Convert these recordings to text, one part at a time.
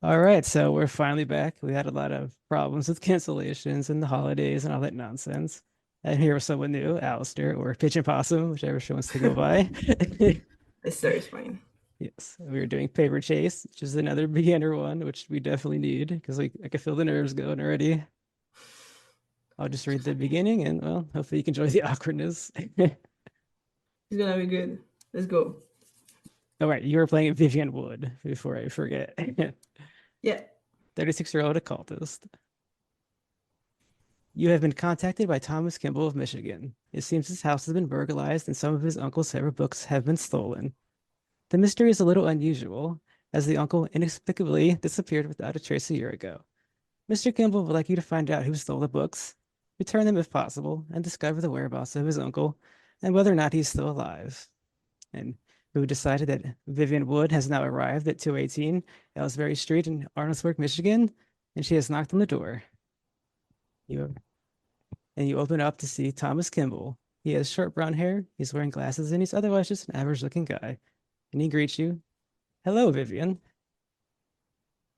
All right, so we're finally back. We had a lot of problems with cancellations and the holidays and all that nonsense. And here was someone new, Alistair or Pigeon Possum, whichever she wants to go by. Alistair is fine. Yes, we were doing Paper Chase, which is another beginner one, which we definitely need because I can feel the nerves going already. I'll just read the beginning and, well, hopefully you can enjoy the awkwardness. It's gonna be good. Let's go. All right, you were playing Vivian Wood before I forget. Yeah. 36-year-old occultist. You have been contacted by Thomas Kimball of Michigan. It seems his house has been burglarized and some of his uncle's favorite books have been stolen. The mystery is a little unusual, as the uncle inexplicably disappeared without a trace a year ago. Mr. Kimball would like you to find out who stole the books, return them if possible, and discover the whereabouts of his uncle and whether or not he's still alive. And who decided that Vivian Wood has now arrived at 218 Ellsbury Street in Arnoldesburg, Michigan, and she has knocked on the door. You and you open up to see Thomas Kimball. He has short brown hair, he's wearing glasses, and he's otherwise just an average looking guy. And he greets you. Hello, Vivian.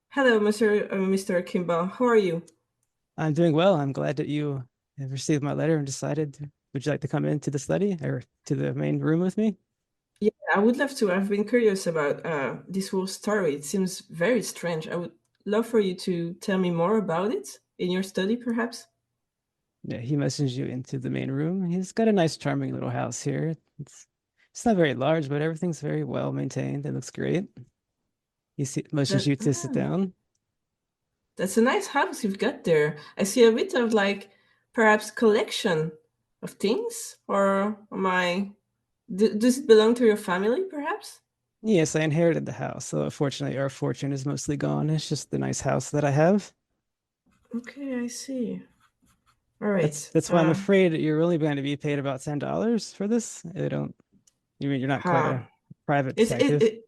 Hello, Mr. Kimball. How are you? I'm doing well. I'm glad that you have received my letter and decided, would you like to come into the study or to the main room with me? Yeah, I would love to. I've been curious about this whole story. It seems very strange. I would love for you to tell me more about it in your study, perhaps. Yeah, he motions you into the main room. He's got a nice, charming little house here. It's not very large, but everything's very well maintained. It looks great. Motions That you to sit down. that's a nice house you've got there. I see a bit of like perhaps collection of things, or am I? Does it belong to your family, perhaps? Yes, I inherited the house, so unfortunately our fortune is mostly gone. It's just the nice house that I have. Okay, I see. All That's right. that's why I'm afraid that you're only going to be paid about $10 for this. I don't. You mean you're not quite Huh. a private It's it, detective? it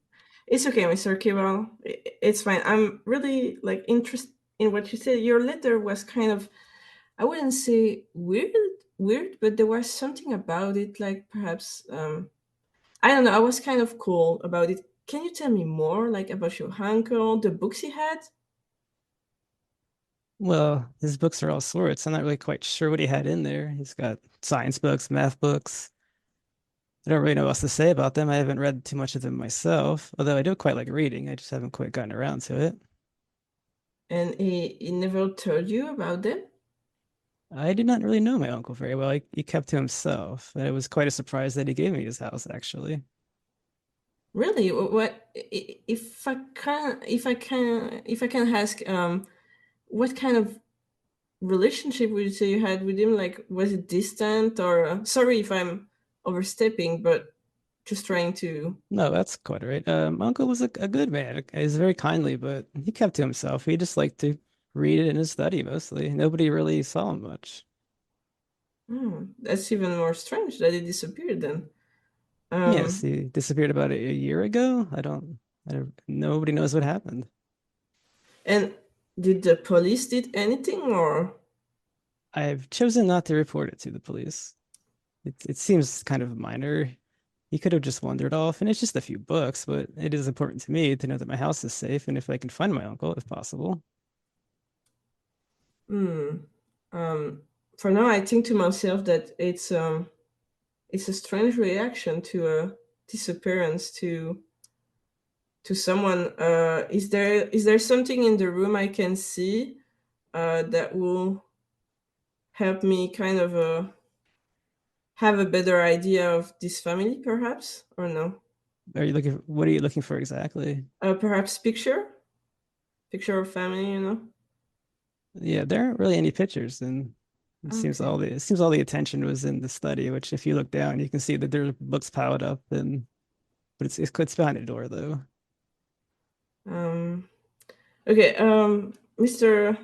it's okay, Mr. Kibble. It's fine. I'm really like interested in what you said. Your letter was kind of, I wouldn't say weird, but there was something about it, like perhaps I don't know. I was kind of cool about it. Can you tell me more, like about your uncle, the books he had? Well, his books are all sorts. I'm not really quite sure what he had in there. He's got science books, math books. I don't really know what else to say about them. I haven't read too much of them myself, although I do quite like reading. I just haven't quite gotten around to it. And he never told you about them? I did not really know my uncle very well. He kept to himself. And it was quite a surprise that he gave me his house, actually. Really? What if I can ask what kind of relationship would you say you had with him? Like, was it distant or sorry if I'm overstepping, but just trying to. No, that's quite all right. My uncle was a good man. He's very kindly, but he kept to himself. He just liked to read it in his study mostly. Nobody really saw him much. That's even more strange that he disappeared then. Yes, Um, he disappeared about a year ago. Nobody knows what happened. and did the police did anything or? I've chosen not to report it to the police. It seems kind of minor. He could have just wandered off, and it's just a few books, but it is important to me to know that my house is safe and if I can find my uncle, if possible. Hmm. Um, for now, I think to myself that it's a strange reaction to a disappearance to someone. Is there something in the room I can see that will help me kind of have a better idea of this family, perhaps, or no? What are you looking for exactly? Perhaps picture of family, you know? Yeah, there aren't really any pictures, and Okay. it seems all the attention was in the study, which if you look down, you can see that there's books piled up and but it's behind a door though. Um, okay, Mr.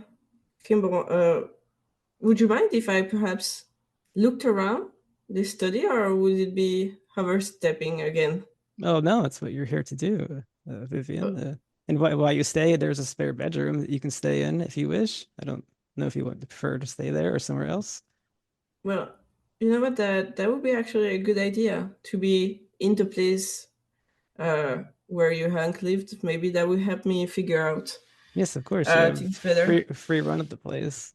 Kimball, would you mind if I perhaps looked around this study, or would it be overstepping again? Oh no, that's what you're here to do, Uh, Vivian. And while you stay, there's a spare bedroom that you can stay in if you wish. I don't know if you would prefer to stay there or somewhere else. well, you know what? That would be actually a good idea to be in the place where your Hank lived. Maybe that would help me figure out. Yes, of course. You have Things better. free run of the place.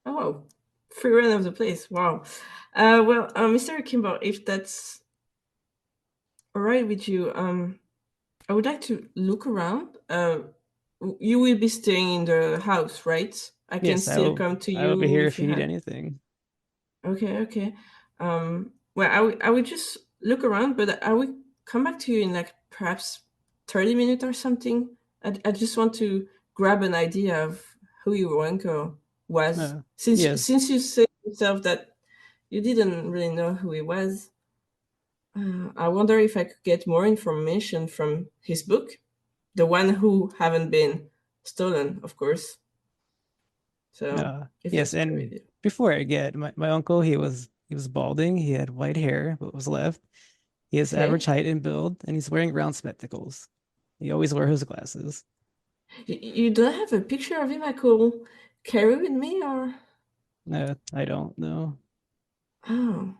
Oh, free run of the place. Wow. Well, Mr. Kimball, if that's all right with you, I would like to look around. You will be staying in the house, right? I can Yes, still come to I will be you here if if you you need have. anything. Okay, okay. Well, I would just look around, but I would come back to you in like perhaps 30 minutes or something. I just want to grab an idea of who your uncle was. Yes. Since you said yourself that you didn't really know who he was, I wonder if I could get more information from his book, the one who haven't been stolen, of course. So if Yes, that's okay with and you. before I get my uncle, he was balding. He had white hair, what was left. He has average Okay. height and build, and he's wearing round spectacles. He always wears his glasses. You don't have a picture of him I could carry with me, or? I don't know. Oh,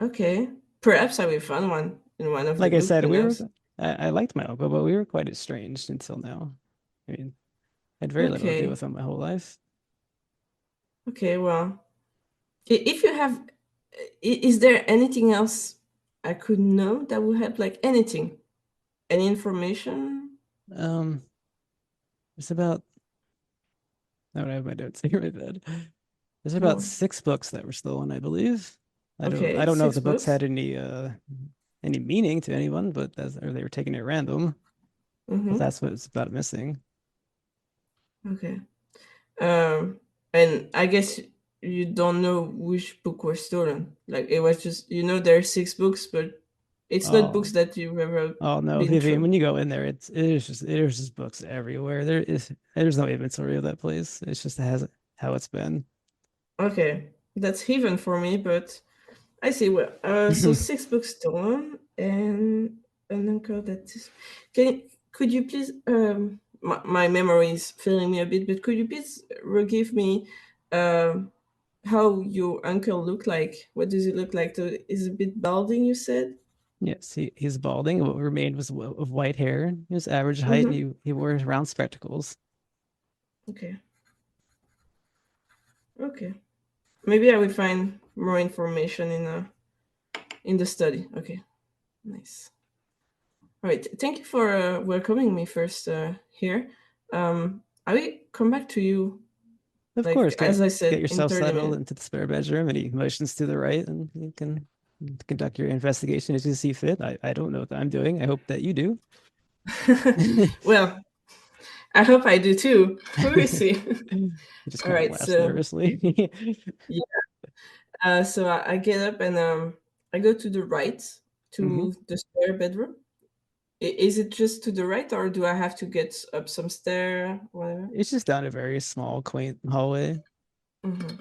okay. Perhaps I will find one in one of the Like I book. said, Who knows? I liked my uncle, but we were quite estranged until now. I mean, I had very little to do Okay. with him my whole life. Okay. Well, if you have, is there anything else I could know that would help? Like anything, any information? Um, it's about I don't have my notes here in my bed. There's about Oh, 6 books that were stolen, I believe. I okay. don't know if Six the books books. had any meaning to anyone, but or they were taken at random. But Mm-hmm. that's what's about missing. Okay. And I guess you don't know which book was stolen. Like it was just there are 6 books, but it's not books Oh, that you've ever oh no, been Vivian, through. when you go in there, there's just books everywhere. There's no inventory of that place. It's just has how it's been. Okay, that's heaven for me, but I see. Well, so 6 books stolen and an uncle that is. Could you please? My memory is failing me a bit, but could you please give me how your uncle looked like? What does he look like? So is a bit balding, you said? Yes, he's balding. What remained was of white hair. He was average height, and Mm-hmm. he wore round spectacles. Okay. Okay. Maybe I will find more information in the study. Okay. Nice. All right. Thank you for welcoming me first here. I will come back to you, Of like course, as I get said, in yourself 30 settled minutes. into the spare bedroom, and he motions to the right, and you can conduct your investigation as you see fit. I don't know what I'm doing. I hope that you do. Well, I hope I do too. We will see. He just All kind of right. laughs So nervously. yeah. So I get up and I go to the right hmm to the spare bedroom. Is it just to the right, or do I have to get up some stair, whatever? It's just down a very small, quaint hallway. Mhm.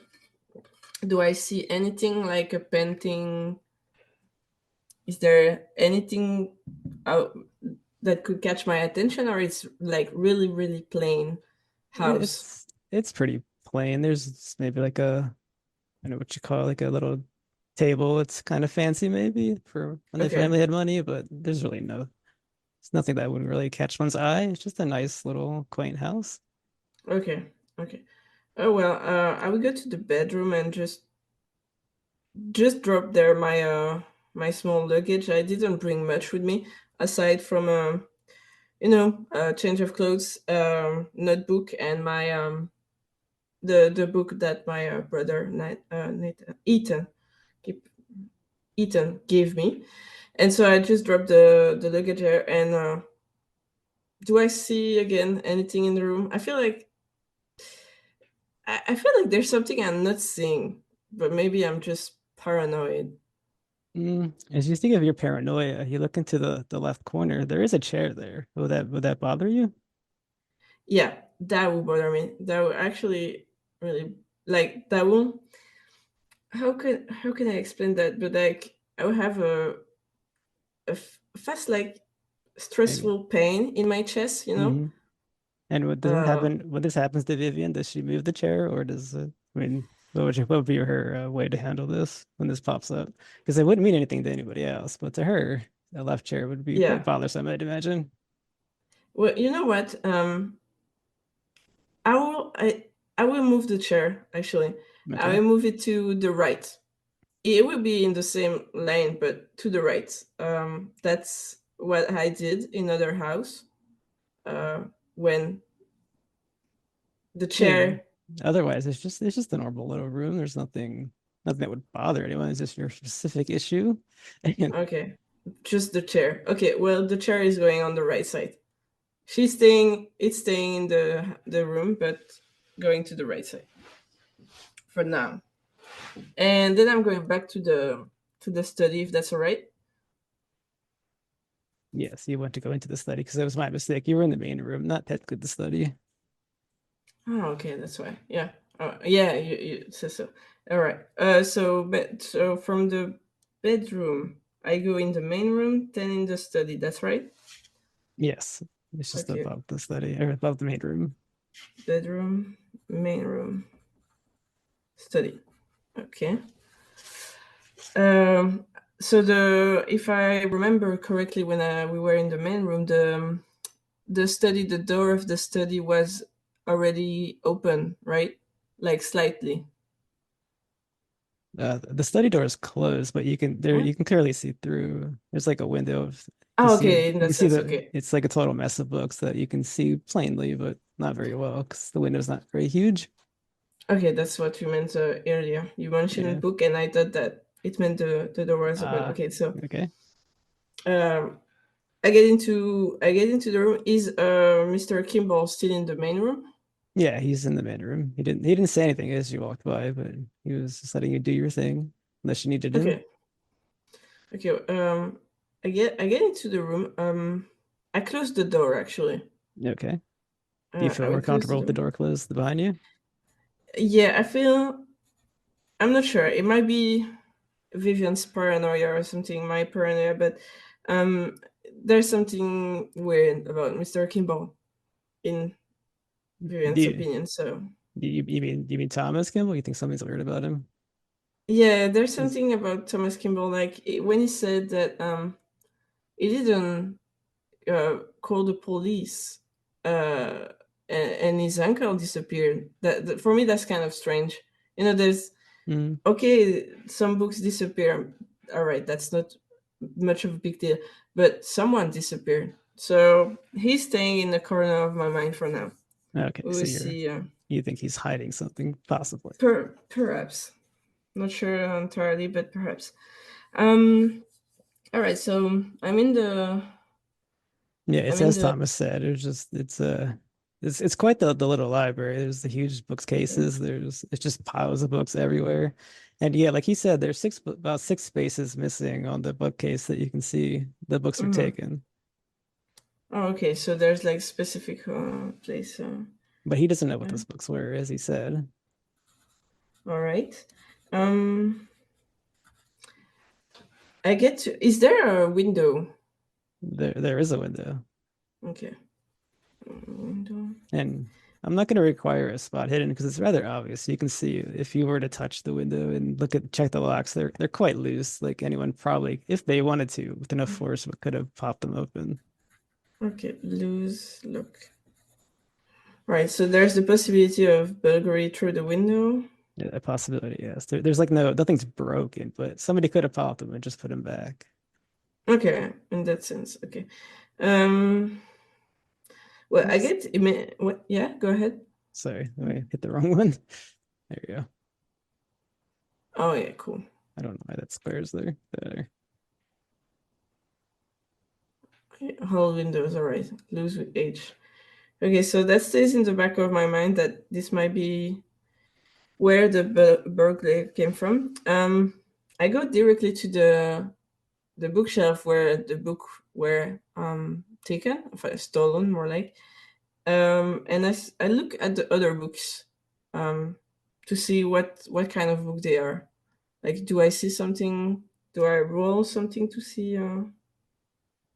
Do I see anything like a painting? Is there anything uh, that could catch my attention, or it's like really, really plain house? It's pretty plain. There's maybe like I don't know what you call it, like a little table. It's kind of fancy maybe for when the Okay, family had money, but there's really it's nothing that would really catch one's eye. It's just a nice little quaint house. okay, okay. Oh well, I will go to the bedroom and just drop there my small luggage. I didn't bring much with me aside from change of clothes, notebook, and my the book that my brother Ethan keep- Ethan gave me. And so I just dropped the luggage there. And do I see again anything in the room? I feel like there's something I'm not seeing, but maybe I'm just paranoid. As you think of your paranoia, you look into the left corner. There is a chair there. Would that bother you? Yeah, that will bother me. That will actually really like that will. How can I explain that? But like I will have a fast like Maybe. stressful pain in my chest. hmm And does it Uh, happen when this happens to Vivian? Does she move the chair, or does it? I mean, what would be her way to handle this when this pops up? Because it wouldn't mean anything to anybody else, but to her, a left chair would be quite yeah. bothersome, I'd imagine. Well, you know what? I will move the chair, actually. I Okay. will move it to the right. It will be in the same lane, but to the right. That's what I did in other house. When the Yeah. chair. Otherwise, it's just a normal little room. There's nothing that would bother anyone. It's just your specific issue. And Okay, just the chair. Okay, well, the chair is going on the right side. She's staying. It's staying in the room, but going to the right side for now. And then I'm going back to the study, if that's all right. yes, you want to go into the study because that was my mistake. You were in the main room, not technically the study. Oh, okay, that's why. Yeah. Yeah, you said so. All right. So from the bedroom, I go in the main room, then in the study. That's right. Yes, it's just Okay. above the study or above the main room. Bedroom, main room, study. Okay. Um. So the if I remember correctly, when we were in the main room, the door of the study was already open, right? Like slightly. The study door is closed, but What? you can clearly see through. There's like a window to Oh, see. okay. In You that can see sense, okay. it's like a total mess of books that you can see plainly, but not very well because the window's not very huge. Okay, that's what you meant earlier. You Yeah. mentioned book, and I thought that it meant the door was open. Ah, Okay, so okay. um, I get into the room. Is Mr. Kimball still in the main room? Yeah, he's in the main room. He didn't say anything as you walked by, but he was just letting you do your thing unless you needed him. Okay, okay. I get into the room. I close the door actually. Okay. Do you feel I will more close the comfortable with the door. door closed behind you? Yeah, I feel. I'm not sure. It might be Vivian's paranoia or something. My paranoia, but um, there's something weird about Mr. Kimball in Do Vivian's you, opinion. So you mean Thomas Kimball? You think something's weird about him? yeah, there's Is something about Thomas Kimball, like when he said that he didn't call the police, uh, and his uncle disappeared. That for me, that's kind of strange. You know, there's mm, okay, some books disappear. All right, that's not much of a big deal, but someone disappeared. So he's staying in the corner of my mind for now. okay, We so will see. you think he's hiding something, possibly. Perhaps not sure entirely, but perhaps. Um, all right, so Yeah, it's I'm in as the Thomas said. It's quite the little library. There's the huge okay. bookcases. It's just piles of books everywhere. And yeah, like he said, there's about six spaces missing on the bookcase that you can see the books are Mhm. taken. Oh, okay, so there's like specific place. But he doesn't know what Yeah. those books were, as he said. All right. Um, I get to. Is there a window? There is a window. Okay. Window. And I'm not going to require a spot hidden because it's rather obvious. You can see if you were to touch the window and check the locks, they're quite loose. Like anyone probably, if they wanted to, with enough force, could have popped them open. Okay. Lose look. Right. So there's the possibility of burglary through the window. Yeah, a possibility, yes. There's like nothing's broken, but somebody could have popped them and just put them back. Okay. In that sense. Okay. Um. Well, I Oops. get. What? Yeah. Go ahead. Sorry, I hit the wrong one. There you go. Oh yeah. Cool. I don't know why that square's there. There. Okay. Whole windows. All right. Lose with H. Okay. So that stays in the back of my mind that this might be where the burglary came from. I go directly to the bookshelf where the book were taken, stolen, more like. And I look at the other books um, to see what kind of book they are. Like, do I see something? Do I roll something to see?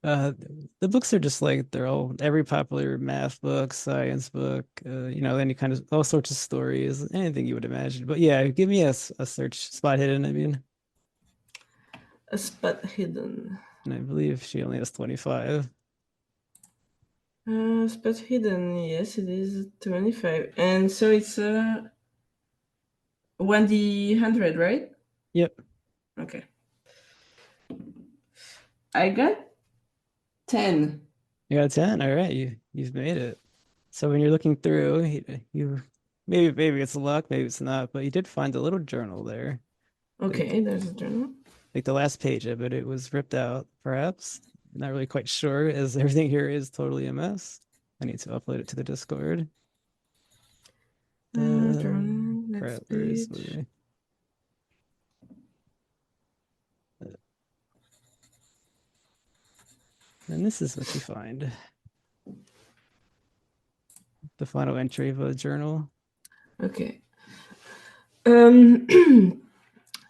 Uh, the books are just like they're all every popular math book, science book, any kind of all sorts of stories, anything you would imagine. But yeah, give me a search spot hidden. I mean, A spot hidden? and I believe she only has 25. Spot hidden, yes, it is 25. And so it's 1d100, right? Yep. Okay. I got 10. You got a 10. All right, you've made it. So when you're looking through, you maybe it's luck, maybe it's not, but you did find a little journal there. Like Okay, there's a journal. like the last page of it, it was ripped out, perhaps. Not really quite sure, as everything here is totally a mess. I need to upload it to the Discord. Journal, Crap, next where is page. my and this is what you find. The final entry of a journal. Okay. In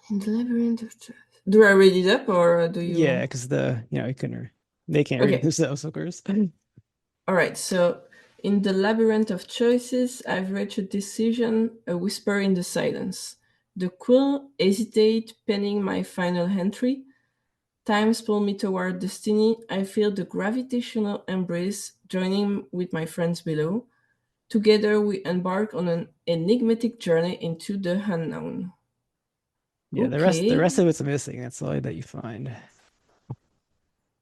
the labyrinth of choice. Do I read it up or do Yeah, you? because you couldn't they can't read it Okay. themselves, of course. All right. So, in the labyrinth of choices, I've reached a decision, a whisper in the silence. The quill hesitate, penning my final entry. Times pull me toward destiny. I feel the gravitational embrace, joining with my friends below. Together, we embark on an enigmatic journey into the unknown. Yeah, the Okay. rest of it's missing. That's all that you find.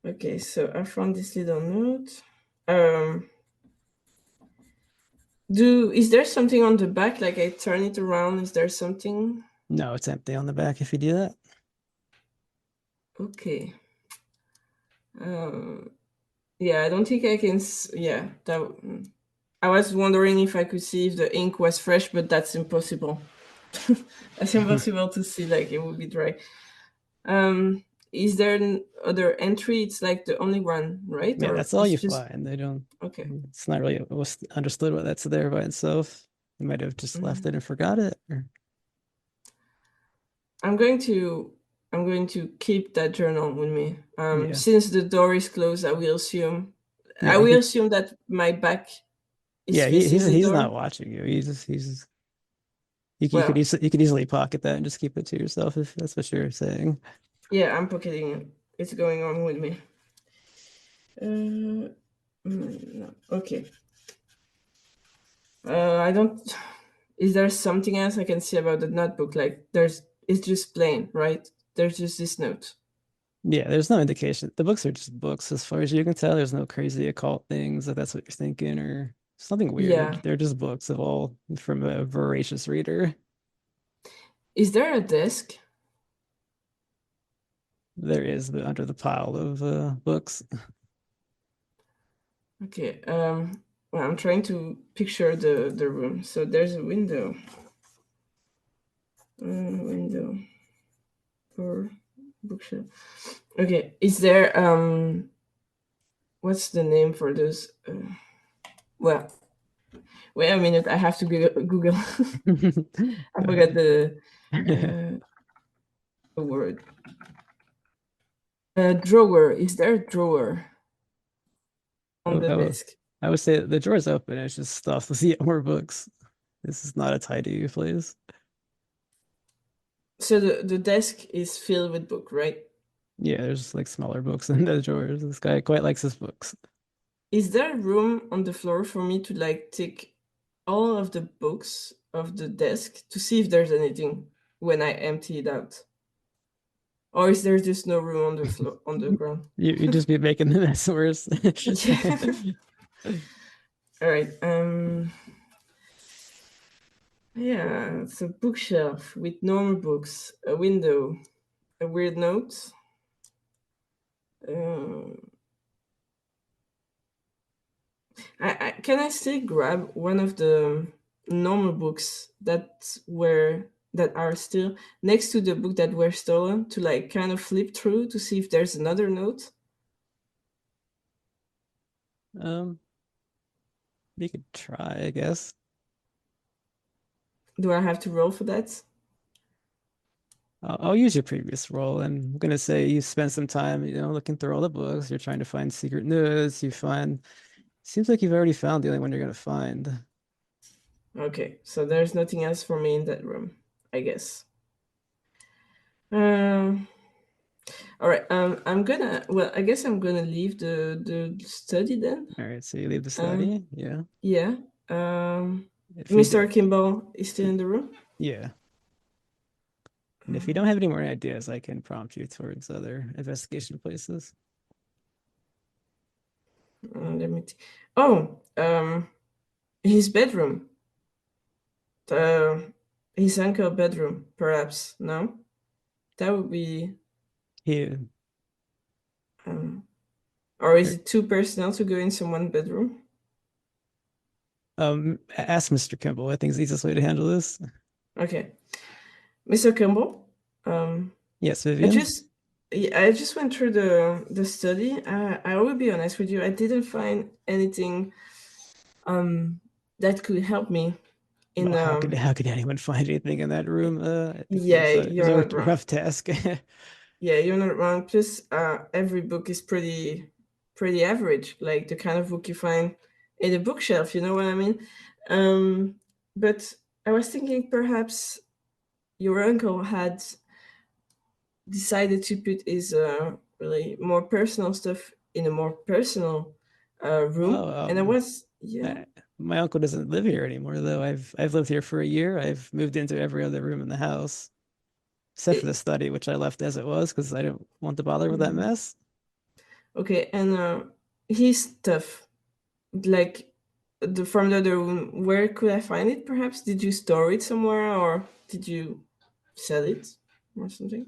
Okay, so I found this little note. Um, is there something on the back? Like I turn it around, is there something? No, it's empty on the back if you do that. Okay. Yeah, I don't think I can. Yeah, I was wondering if I could see if the ink was fresh, but that's impossible. That's impossible to see. Like it would be dry. Um, is there other entry? It's like the only one, right? Yeah, Or that's all it's you just find. They don't. okay. It's not really understood what that's there by itself. They might have just left Mhm. it and forgot it. I'm going to I'm going to keep that journal with me. Yeah, Since the door is closed, I yeah, will assume that my back is yeah. facing the He's not door. watching you. He's Well, you could easily pocket that and just keep it to yourself if that's what you're saying. yeah, I'm pocketing it. It's going on with me. No. Okay. I don't. Is there something else I can see about the notebook? Like, it's just plain, right? There's just this note. Yeah, there's no indication. The books are just books, as far as you can tell. There's no crazy occult things if that's what you're thinking, or something weird. Yeah. They're just books of all from a voracious reader. Is there a desk? There is under the pile of books. Okay. Well, I'm trying to picture the room. So there's a window. Window for bookshelf. Okay. Is there what's the name for those? Well, wait a minute. I have to Google. I Go forgot ahead. the word. Drawer. Is there a drawer on Oh, the oh, desk? I would say the door's open. It's just stuff. Let's see more books. This is not a tidy place. So the desk is filled with book, right? Yeah, there's like smaller books in the drawers. This guy quite likes his books. Is there room on the floor for me to like take all of the books of the desk to see if there's anything when I empty it out? Or is there just no room on the floor on the ground? You just be making the mess worse. Yeah. All right. Yeah, it's a bookshelf with normal books, a window, a weird note. Um, can I still grab one of the normal books that are still next to the book that were stolen to like kind of flip through to see if there's another note? Um, you could try, I guess. Do I have to roll for that? I'll use your previous role, and I'm gonna say you spend some time, looking through all the books. You're trying to find secret notes. You find seems like you've already found the only one you're gonna find. Okay, so there's nothing else for me in that room, I guess. Um, All right. I'm gonna. Well, I guess I'm gonna leave the study then. All right, so you leave the Um, study. Yeah. yeah. If you Mr. Kimball is still in the room. yeah. And if you don't have any more ideas, I can prompt you towards other investigation places. Let me. Oh, his bedroom. The his uncle bedroom, perhaps. No, that would be. Yeah. Um, or is it too personal to go in someone's bedroom? Ask Mr. Kimball. I think it's the easiest way to handle this. Okay, Mr. Kimball. Um, Yes, I Vivian. just yeah, I just went through the study. I will be honest with you. I didn't find anything that could help me in Well, how could anyone find anything in that room? I think it yeah, was you're a not wrong. rough task. Yeah, you're not wrong. Plus, every book is pretty average, like the kind of book you find in a bookshelf. You know what I mean? Um, but I was thinking perhaps your uncle had decided to put his really more personal stuff in a more personal room, Oh, and I was yeah. I, my uncle doesn't live here anymore, though. I've lived here for a year. I've moved into every other room in the house, except for the It, study, which I left as it was because I didn't want to bother with that mm, mess. okay, and his stuff like from the other room, where could I find it? Perhaps did you store it somewhere, or did you sell it or something?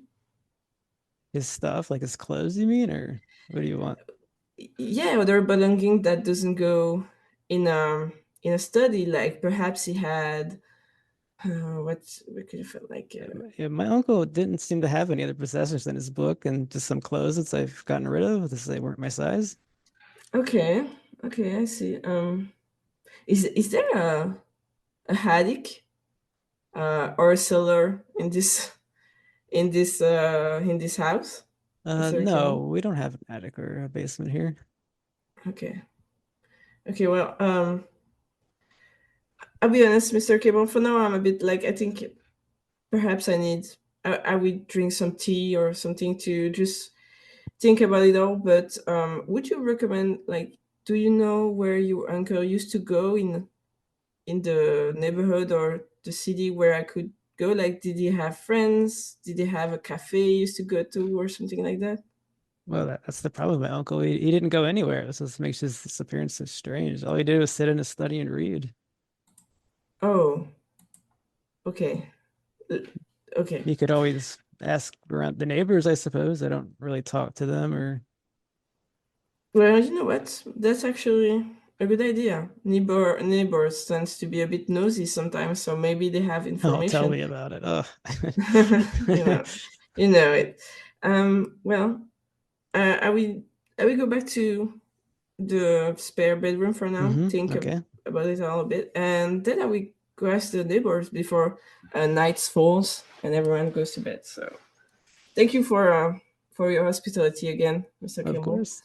His stuff, like his clothes, you mean, or what do you want? Yeah, other belonging that doesn't go in a study. Like perhaps he had what could have felt like. Yeah, my uncle didn't seem to have any other possessions than his book and just some clothes that I've gotten rid of because they weren't my size. Okay, okay, I see. Is there a attic or a cellar in this house, Mr. No, Kimball? we don't have an attic or a basement here. Okay, okay. Well, I'll be honest, Mr. Kimball. For now, I'm a bit like I think perhaps I would drink some tea or something to just think about it all. But would you recommend like? Do you know where your uncle used to go in the neighborhood or the city where I could go? Like, did he have friends? Did he have a cafe he used to go to or something like that? Well, that's the problem with my uncle. He didn't go anywhere. This is, makes his disappearance so strange. All he did was sit in his study and read. Oh, okay. Uh, Okay. You could always ask around the neighbors, I suppose. I don't really talk to them, or Well, you know what? That's actually a good idea. Neighbors tends to be a bit nosy sometimes, so maybe they have oh, tell information. me about it. Ugh. you know, you know it. Well, I will go back to the spare bedroom for now. Think Okay. about it all a bit, and then I will go ask the neighbors before night falls and everyone goes to bed. So thank you for your hospitality again, Mr. Of Kimball. course.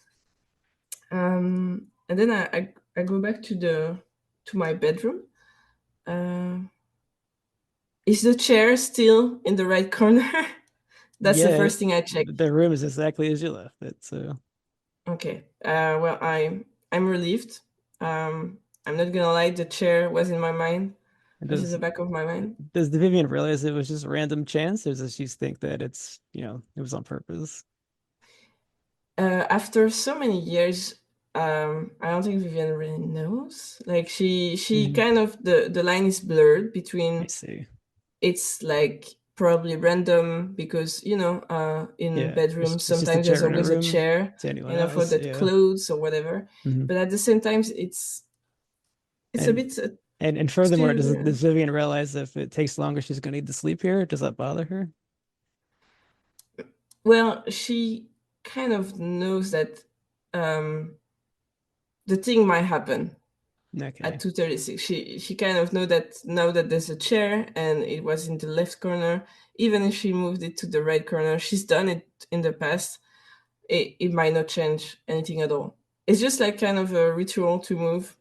And then I go back to my bedroom. Uh, is the chair still in the right corner? That's the Yeah, first thing I check. the room is exactly as you left it. So Okay. Well, I'm relieved. I'm not gonna lie. The chair was in my mind. Was in the does back of my mind. does the Vivian realize it was just random chance, or does she think that it's, it was on purpose? After so many years, I don't think Vivian really knows. Like she Hmm. kind of the line is blurred I between see. it's like probably random because in Yeah, bedrooms it's just a sometimes there's chair in a always a room chair, to anyone for else. that Yeah. clothes or whatever. Hmm. But at the same time, it's a And bit and furthermore, too. does Vivian realize if it takes longer, she's gonna need to sleep here? Does that bother her? Well, she kind of knows that um, the thing might happen at Okay. 2:36. She kind of know that now that there's a chair and it was in the left corner. Even if she moved it to the right corner, she's done it in the past. It might not change anything at all. It's just like kind of a ritual to move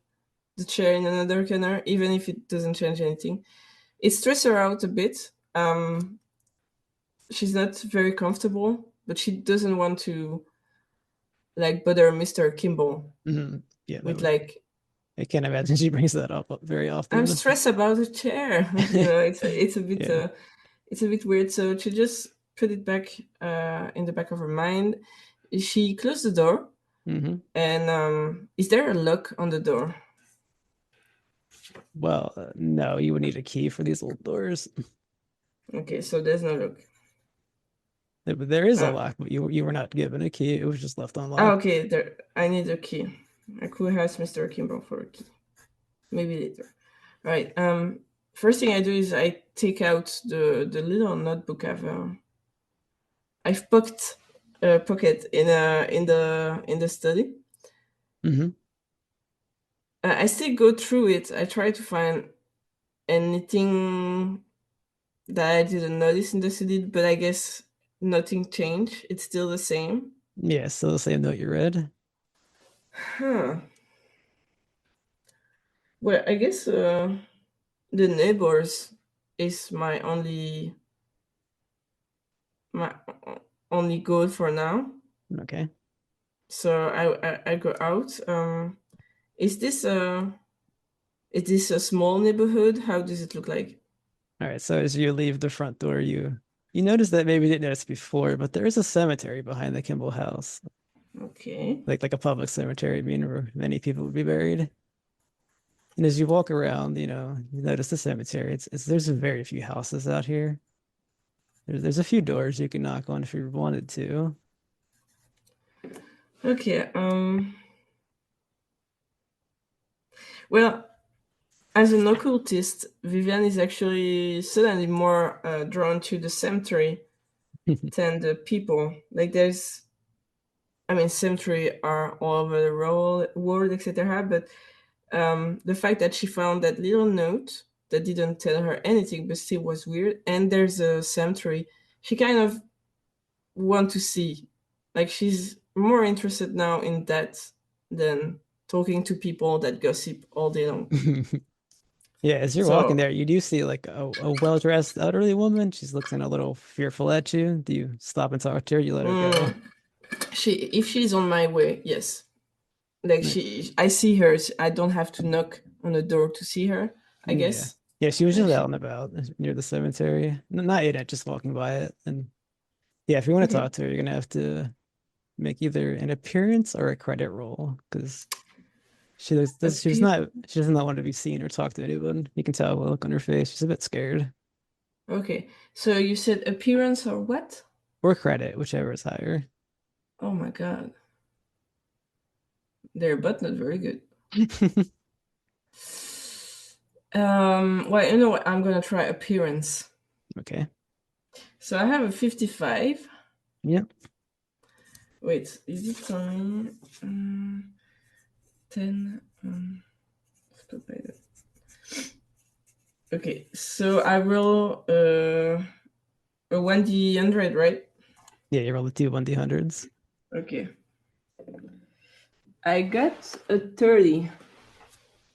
the chair in another corner, even if it doesn't change anything. It stresses her out a bit. She's not very comfortable. but she doesn't want to like bother Mr. Kimball Yeah, with like, I can't imagine she brings that up very I'm often. stressed about the chair. It's a bit Yeah. it's a bit weird. So to just put it back in the back of her mind, she closed the door. hmm And is there a lock on the door? Well, no, you would need a key for these old doors. Okay, so there's no lock. But there is a Uh, lock, but you were not given a key. It was just left unlocked. okay, there. I need a key. I could ask Mr. Kimball for a key. Maybe later. All right. First thing I do is I take out the little notebook I've pocket in the study. hmm I still go through it. I try to find anything that I didn't notice in the study, but I guess nothing changed. It's still the same. Yeah, still the same note you read. Huh. Well, I guess the neighbors is my only goal for now. Okay. So I go out. Is this a small neighborhood? How does it look like? All right. So as you leave the front door, you notice that maybe you didn't notice before, but there is a cemetery behind the Kimball house, Okay. like a public cemetery, meaning where many people would be buried. And as you walk around, you notice the cemetery. It's there's very few houses out here. There's a few doors you can knock on if you wanted to. Okay. Well, as an occultist, Vivian is actually suddenly more drawn to the cemetery than the people. Like cemetery are all over the world, etc. But the fact that she found that little note that didn't tell her anything but still was weird, and there's a cemetery, she kind of want to see. Like she's more interested now in that than talking to people that gossip all day long. Yeah, as you're walking So there, you do see like a well-dressed elderly woman. She's looking a little fearful at you. Do you stop and talk to her? You let her go. mm, if she's on my way, yes. Like Like, I see her. I don't have to knock on the door to see her, I yeah. guess. Yeah, she was Like just out she and about near the cemetery. Not yet, just walking by it. And yeah, if you want to Okay. talk to her, you're gonna have to make either an appearance or a credit roll because Appear. she does not want to be seen or talk to anyone. You can tell by the look on her face. She's a bit scared. Okay. So you said appearance or what? Or credit, whichever is higher. Oh my god. They're both not very good. Well, you know what? I'm gonna try appearance. Okay. So I have a 55. Yep. Wait, is it on 10? Split by that. Okay, so I will a 1d100, right? Yeah, you roll the two 1d100s. Okay. I got a 30.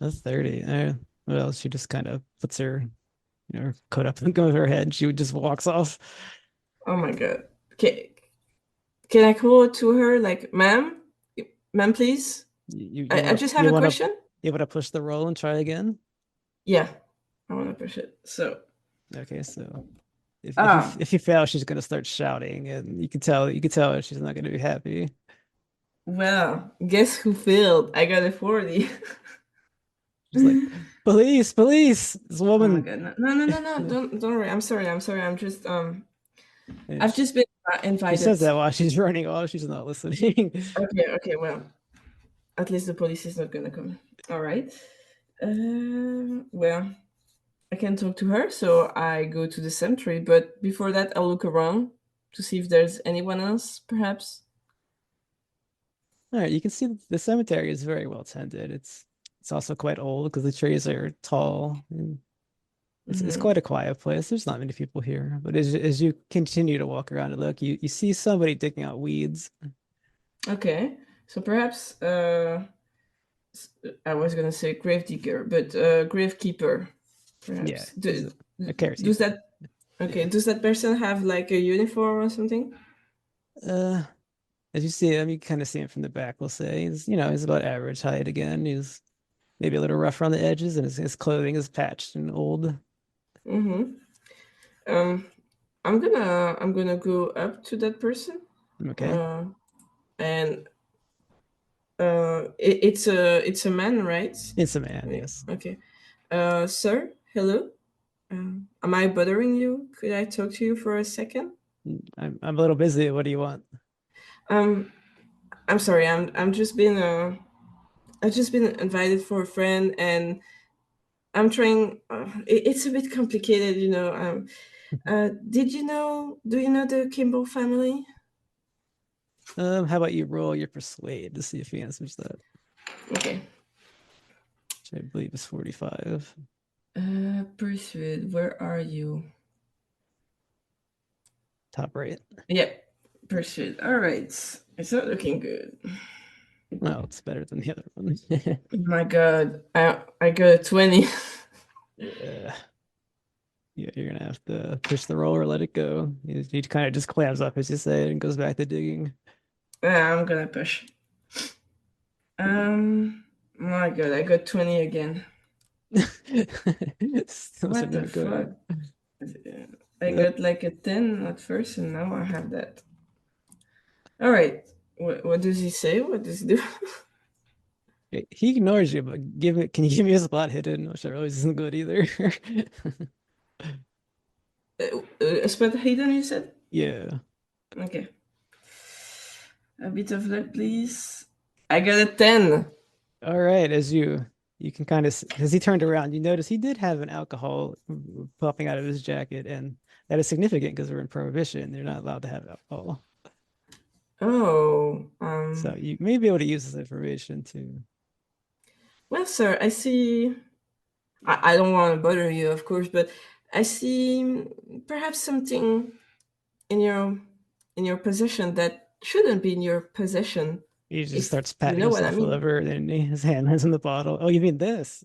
That's 30. Well, she just kind of puts her, her coat up and goes her head. And she just walks off. Oh my god. Okay. Can I call to her like, ma'am? Ma'am, please? You you I want to just have a question? you want to push the roll and try again? Yeah. I want to push it. So, Okay, so ah, if you fail, she's gonna start shouting, and you can tell her she's not gonna be happy. well, guess who failed? I got a 40. She's like, police, police! This Oh my woman. god. No. Don't worry. I'm sorry. I'm just And I've just been she invited. says that while she's running off. She's not listening. Okay, well, at least the police is not gonna come. All right. Well, I can talk to her, so I go to the cemetery. But before that, I'll look around to see if there's anyone else, perhaps. All right, you can see the cemetery is very well tended. It's also quite old because the trees are tall and it's Hmm. quite a quiet place. There's not many people here, but as you continue to walk around and look, you see somebody digging out weeds. Okay, so perhaps I was gonna say gravedigger, but gravekeeper, Yeah, perhaps. he's a Does caretaker. that okay? Yeah. Does that person have like a uniform or something? Uh, as you see him, you kind of see him from the back, we'll say. He's about average height again. He's maybe a little rough around the edges, and his clothing is patched and old. Mm-hmm. Um, I'm gonna go up to that person, Okay. uh, and it's a man, right? It's a man, Yeah, yes. okay. Sir, hello. Am I bothering you? Could I talk to you for a second? I'm a little busy. What do you want? Um, I'm sorry. I've just been invited for a friend, and I'm trying. It's a bit complicated, you know. Did you know? Do you know the Kimball family? How about you roll your persuade to see if he answers that, Okay. which I believe is 45. Persuade. Where are you? Top right. Yeah, persuade. All right. It's not looking good. No, it's better than the other one. My God, I got a 20. Yeah. Yeah, you're gonna have to push the roll or let it go. He kind of just clams up as you say it and goes back to digging. I'm gonna push. My God, I got 20 again. Still What the not fuck? good. I Uh, got like a 10 at first, and now I have that. All right. What does he say? What does he do? he ignores you, but give it. Can you give me a spot hidden? Which I realize isn't good either. A spot hidden, you said? Yeah. Okay. A bit of luck, please. I got a 10. All right. As you can kind of as he turned around, you notice he did have an alcohol popping out of his jacket, and that is significant because we're in prohibition. They're not allowed to have alcohol. Oh, So you may be able to use this information to. well, sir, I see. I don't want to bother you, of course, but I see perhaps something in your possession that shouldn't be in your possession, He just if starts you patting know what I himself all mean. over, and then his hand lands on the bottle. Oh, you mean this?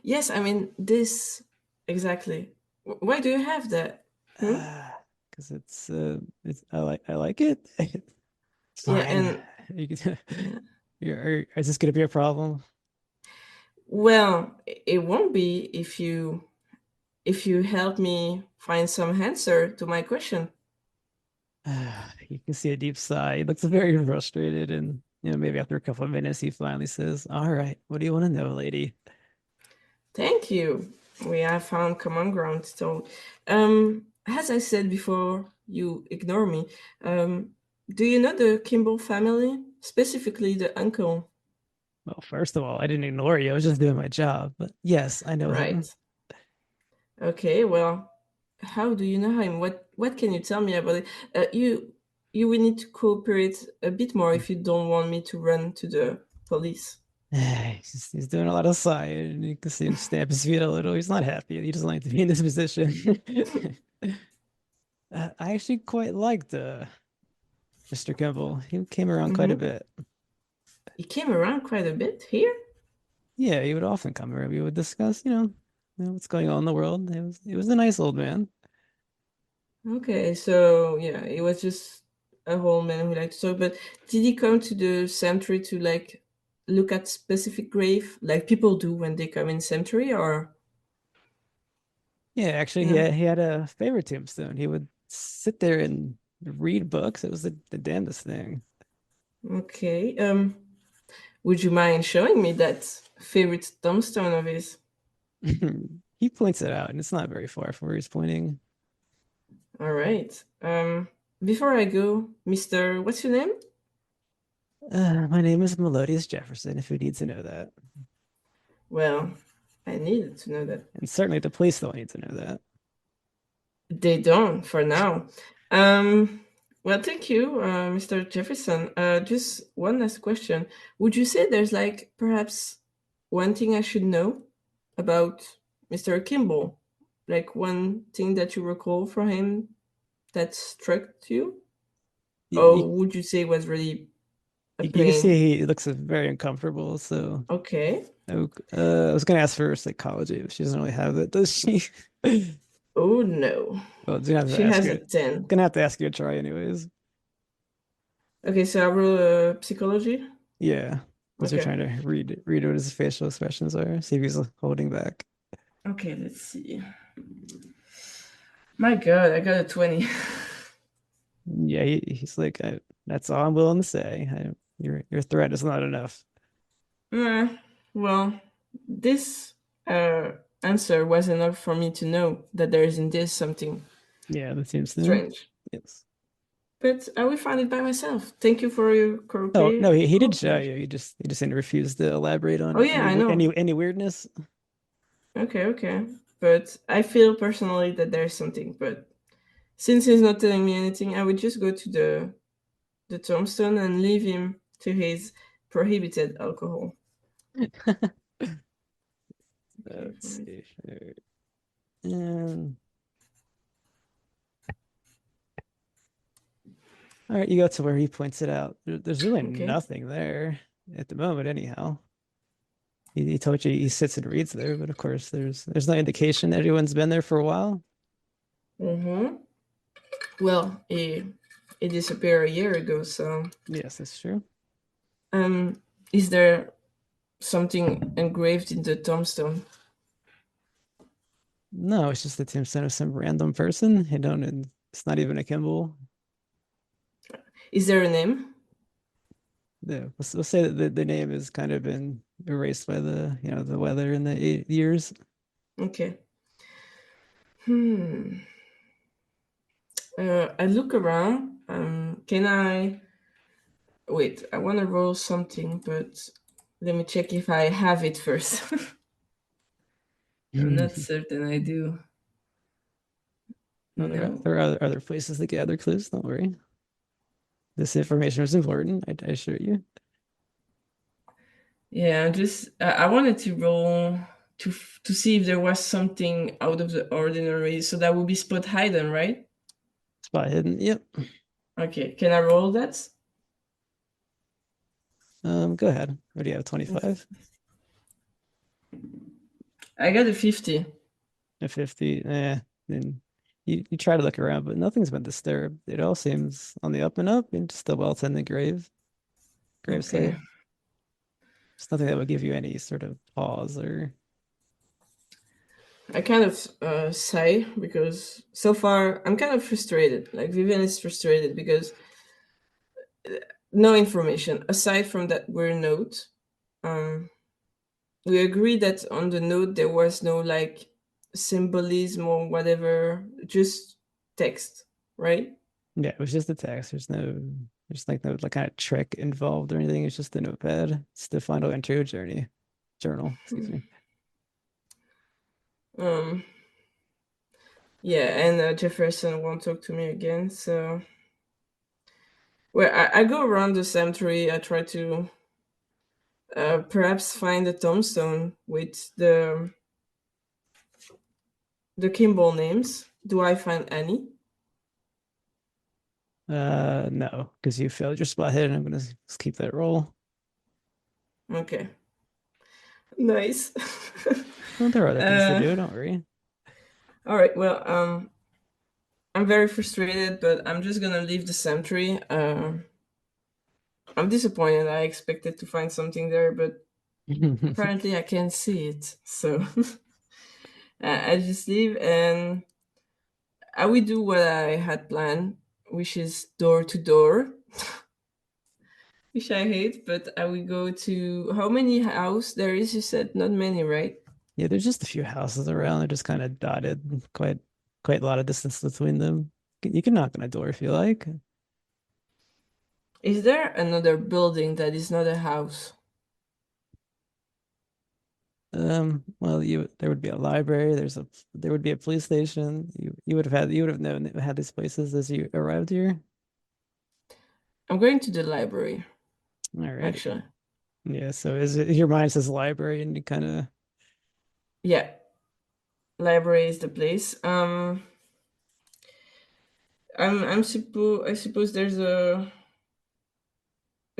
Yes, I mean this exactly. Why do you have that? Hmm? Because it's I like it. It's Yeah, fine. and You can, yeah. is this gonna be a problem? Well, it won't be if you help me find some answer to my question. You can see a deep sigh. He looks very frustrated, and maybe after a couple of minutes, he finally says, "All right, what do you want to know, lady?" Thank you. We have found common ground. So, as I said before, you ignore me. Do you know the Kimball family, specifically the uncle? Well, first of all, I didn't ignore you. I was just doing my job. But yes, I know Right. him. Okay. Well, how do you know him? What can you tell me about it? You will need to cooperate a bit more if you don't want me to run to the police. He's doing a lot of sighing, and you can see him stamp his feet a little. He's not happy. He doesn't like to be in this position. I actually quite liked Mr. Kimball. He came around quite a Mm-hmm. bit. He came around quite a bit here. Yeah, he would often come around. We would discuss, what's going on in the world. It was a nice old man. Okay, so yeah, it was just a whole man who liked to talk. But did he come to the cemetery to like look at specific grave, like people do when they come in cemetery, or Yeah, actually, he yeah? had, he had a favorite tombstone. He would sit there and read books. It was the damnedest thing. Okay. Would you mind showing me that favorite tombstone of his? He points it out, and it's not very far from where he's pointing. All right. Before I go, Mister, what's your name? My name is Melodious Jefferson, if you need to know that. Well, I needed to know that. And certainly the police don't need to know that. They don't for now. Um, well, thank you, Mr. Jefferson. Just one last question. Would you say there's like perhaps one thing I should know about Mr. Kimball? Like one thing that you recall from him that struck you? You, Or you, would you say was really a you can plain? see he looks very uncomfortable, so Okay. I was gonna ask for psychology, but she doesn't really have it, does she? Oh no. Well, gonna have to She ask has a you. 10. Gonna have to ask you to try anyways. Okay, so I roll psychology. Yeah, because you're Okay. trying to read what his facial expressions are, see if he's holding back. Okay, let's see. My God, I got a 20. Yeah, he's like, that's all I'm willing to say. Your threat is not enough. Well, this uh, answer was enough for me to know that there is in this something Yeah, that seems to. strange. Yes. But I will find it by myself. Thank you for your Oh no, he did show cooperation. you. He just refused to elaborate Oh on yeah, I know. any weirdness. Okay, okay. But I feel personally that there's something. But since he's not telling me anything, I would just go to the tombstone and leave him to his prohibited alcohol. Okay, Let's fine. see. Sure. Um, all right, you go to where he points it out. There's really Okay. nothing there at the moment, anyhow. He told you he sits and reads there, but of course there's no indication that anyone's been there for a while. Mm-hmm. Well, he disappeared a year ago, so Yes, that's true. um is there something engraved in the tombstone? No, it's just the tombstone of some random person. I don't. It's not even a Kimball. Is there a name? Yeah, we'll say that the name has kind of been erased by the weather and the years. Okay. Hmm. I look around. Can I wait? I want to roll something, but let me check if I have it first. I'm not certain I do. No, No. there are other places to gather clues. Don't worry. This information is important. I assure you. Yeah, I wanted to roll to see if there was something out of the ordinary. So that would be spot hidden, right? Spot hidden. Yep. Okay. Can I roll that? Go ahead. What do you have? 25? I got a 50. A 50? Then you try to look around, but nothing's been disturbed. It all seems on the up and up and just a well-tended grave Okay. site. There's nothing that would give you any sort of pause or I kind of sigh because so far I'm kind of frustrated. Like Vivian is frustrated because no information aside from that weird note. Um, we agreed that on the note there was no like symbolism or whatever, just text, right? yeah, it was just a text. There's like no like kind of trick involved or anything. It's just a notepad. It's the final entry of journal, excuse me. Um, yeah, and Jefferson won't talk to me again. So, well, I go around the cemetery. I try to perhaps find a tombstone with the Kimball names. Do I find any? No, because you failed your spot hit, and I'm gonna just keep that roll. Okay, nice. Well, there are other things to uh, do. Don't worry. all right. Well, I'm very frustrated, but I'm just gonna leave the cemetery. I'm disappointed. I expected to find something there, but apparently I can't see it. So I just leave, and I will do what I had planned, which is door to door. Which I hate, but I will go to how many house there is? You said not many, right? Yeah, there's just a few houses around. They're just kind of dotted, quite a lot of distance between them. You can knock on a door if you like. Is there another building that is not a house? Well, you there would be a library. There would be a police station. You would have known it had these places as you arrived here. I'm going to the library, All right. actually. Yeah. So is it your mind says library and you kind of Yeah, library is the place. I suppose there's a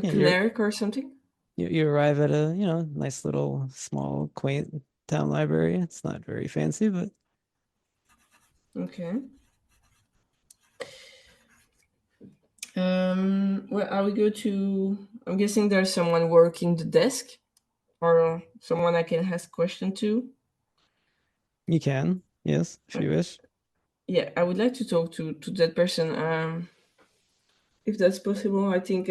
yeah cleric or something. you arrive at a nice little small quaint town library. It's not very fancy, but Okay. Well, I will go to. I'm guessing there's someone working the desk or someone I can ask question to. You can, yes, if you Okay. wish. Yeah, I would like to talk to that person. If that's possible, I think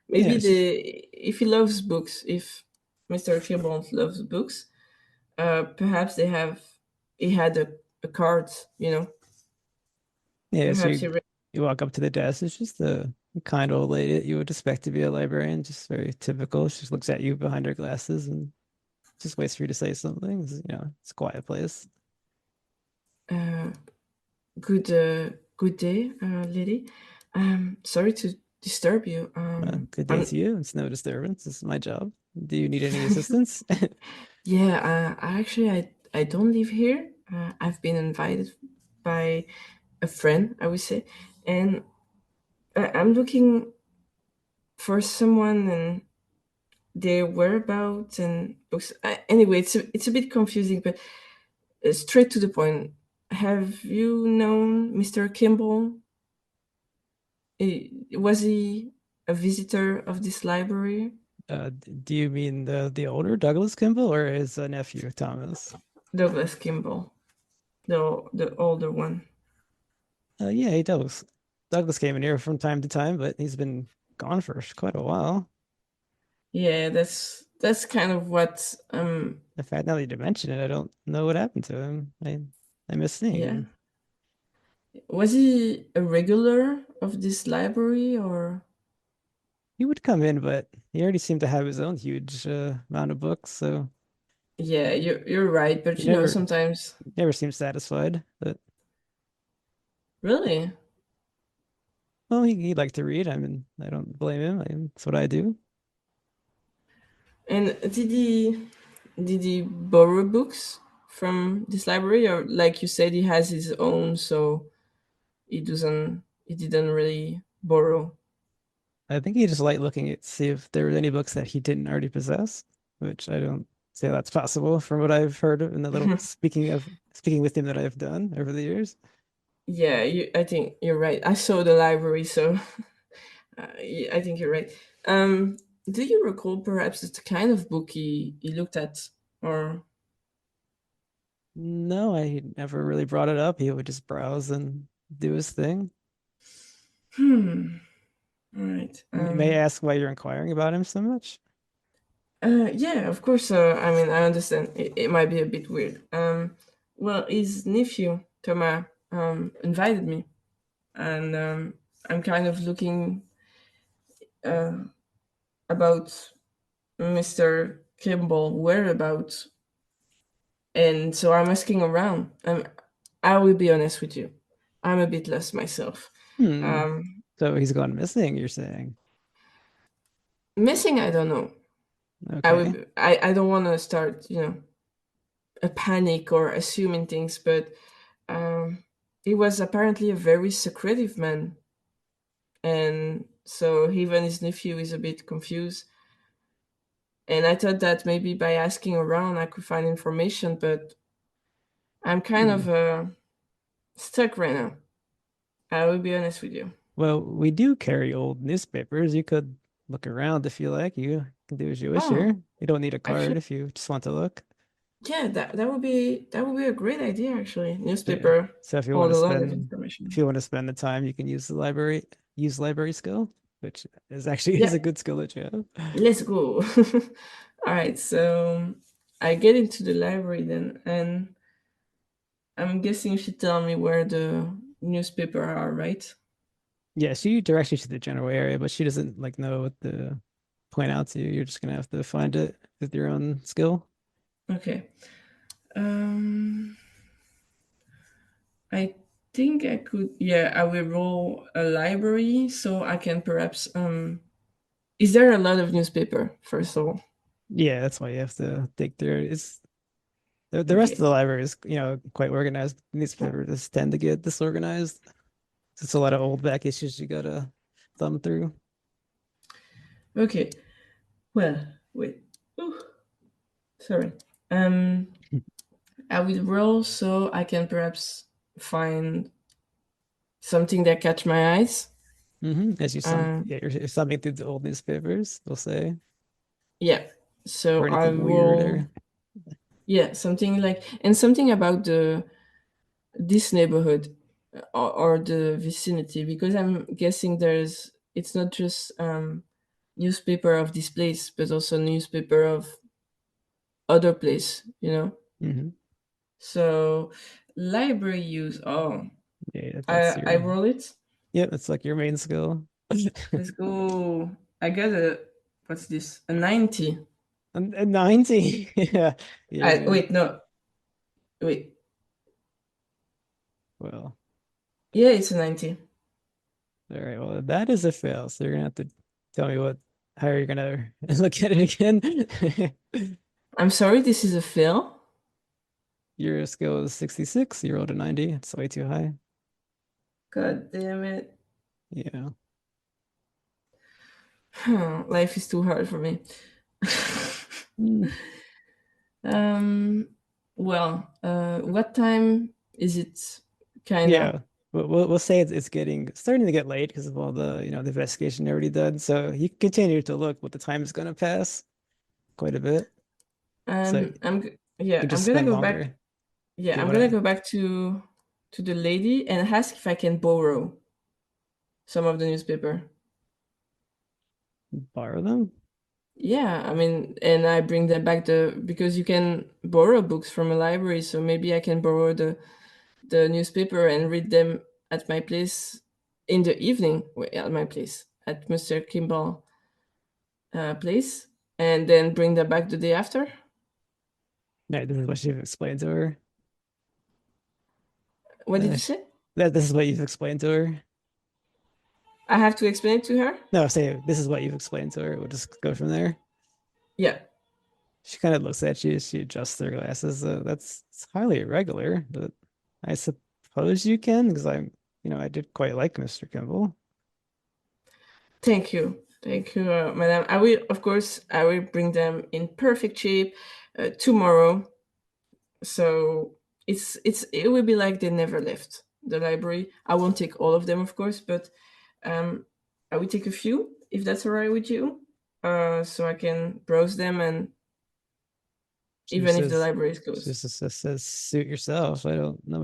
maybe Yeah, the if he loves books, if Mr. Kirbont loves books, perhaps he had a card. You know, yeah. So perhaps you he. you walk up to the desk. It's just the kind old lady that you would expect to be a librarian, just very typical. She just looks at you behind her glasses and just waits for you to say something. It's a quiet place. Uh, good good day, lady. Sorry to disturb you. Good day I'm to you. It's no disturbance. This is my job. Do you need any assistance? yeah. I don't live here. I've been invited by a friend, I would say, and I'm looking for someone and their whereabouts and books. Anyway, it's a bit confusing, but straight to the point. Have you known Mr. Kimball? Was he a visitor of this library? Do you mean the older Douglas Kimball or his nephew Thomas? Douglas Kimball, the older one. Yeah, he does. Douglas came in here from time to time, but he's been gone for quite a while. Yeah, that's kind of what In fact, now that you mention it, I don't know what happened to him. I miss seeing yeah. him. Was he a regular of this library or He would come in, but he already seemed to have his own huge amount of books, so yeah, you're right, he but never sometimes never seemed satisfied. But really. well, he liked to read. I mean, I don't blame him. That's what I do. And did he borrow books from this library or like you said he has his own so he didn't really borrow. I think he just liked looking at see if there were any books that he didn't already possess, which I don't say that's possible from what I've heard of in the little speaking with him that I've done over the years. Yeah, I think you're right. I saw the library, so yeah, I think you're right. Um, do you recall perhaps the kind of book he looked at, or No, I never really brought it up. He would just browse and do his thing. all right. May I ask why you're inquiring about him so much? Yeah, of course. I mean, I understand. It might be a bit weird. Well, his nephew Thomas invited me, and I'm kind of looking uh, about Mr. Kimball whereabouts, and so I'm asking around. I will be honest with you, I'm a bit lost myself. Hmm. Um, So he's gone missing, you're saying. Missing, I don't know. Okay. I don't want to start, a panic or assuming things, but he was apparently a very secretive man, and so even his nephew is a bit confused. And I thought that maybe by asking around I could find information, but I'm kind Hmm. of stuck right now. I will be honest with you. Well, we do carry old newspapers. You could look around if you like. You can do as you wish Oh, here. You don't need a actually, card if you just want to look. yeah, that would be a great idea. Actually, Yeah. newspaper, So all a lot of information. if you want to spend the time, you can use library skill, which is actually is Yeah, a good skill that you have. let's go. All right, so I get into the library then, and I'm guessing you should tell me where the newspaper are, right? Yeah, she directs you to the general area, but she doesn't like know what to point out to you. You're just gonna have to find it with your own skill. Okay. Um, I think I could. Yeah, I will roll a library so I can perhaps. Is there a lot of newspaper? First of all, Yeah, that's why you have to dig through it. It's the rest of okay. the library is, quite organized. Newspapers tend to get disorganized. It's a lot of old back issues you gotta thumb through. Okay. Well, wait. Ooh, sorry. Um, I will roll so I can perhaps find something that catch my eyes. As you Uh, yeah, you're thumbing through the old newspapers, we'll say, yeah. So or I anything will, weirder. yeah, something like, and something about the this neighborhood or the vicinity, because I'm guessing it's not just newspaper of this place, but also newspaper of other place, you know. Hmm. So library use. Oh, Yeah, that's I your roll it. yeah, that's like your main skill. Let's go. I got a, what's this? A 90. A 90. Yeah, you're I good. wait, no, wait. Well, Yeah, it's a 90. all right. Well, that is a fail. So you're gonna have to tell me how you're gonna look at it again. I'm sorry, this is a fail. Your skill is 66. You rolled a 90. It's way too high. God damn it. Yeah. Life is too hard for me. Mm. um, well, what time is it? Kinda. Yeah. We'll say it's getting starting to get late because of all the the investigation already done. So you can continue to look, but the time is gonna pass quite a bit. So you Yeah, can just I'm gonna spend go back. longer. Yeah, Do you I'm want gonna to go back to the lady and ask if I can borrow some of the newspaper. borrow them? Yeah, I mean, and I bring them back because you can borrow books from a library, so maybe I can borrow the newspaper and read them at my place in the evening. Wait, at my place at Mr. Kimball place, and then bring them back the day after. No, this is what you've explained to her. What did Uh, you say? that this is what you've explained to her. I have to explain it to her. No, say this is what you've explained to her. We'll just go from there. Yeah, She kind of looks at you. She adjusts her glasses. That's it's highly irregular, but I suppose you can because I did quite like Mr. Kimball. thank you, madam. I will, of course, I will bring them in perfect shape tomorrow. So it will be like they never left the library. I won't take all of them, of course, but um, I will take a few if that's all right with you, so I can browse them, and She even if the says, library is she closed. just says, suit yourself. I don't know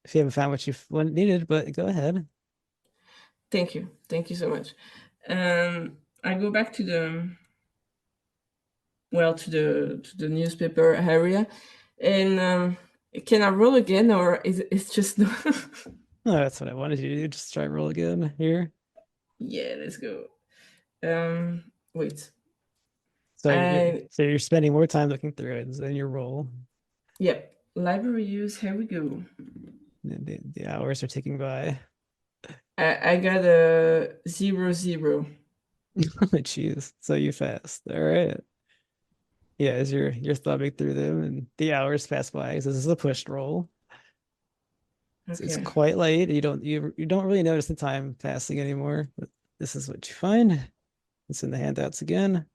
if you haven't found what you needed, but go ahead. Thank you so much. I go back to the to the newspaper area, and can I roll again, or is it's just no? No, that's what I wanted you to do. Just try and roll again here. Yeah, let's go. Um, Wait. So you're I so you're spending more time looking through it than your roll. Yep. Library use. Here we go. The hours are ticking by. I got a 0 0. Jeez, so you fast. All right. Yeah, as you're thumbing through them and the hours pass by. So this is a pushed roll. It's Okay. quite late. You don't really notice the time passing anymore. But this is what you find. It's in the handouts again.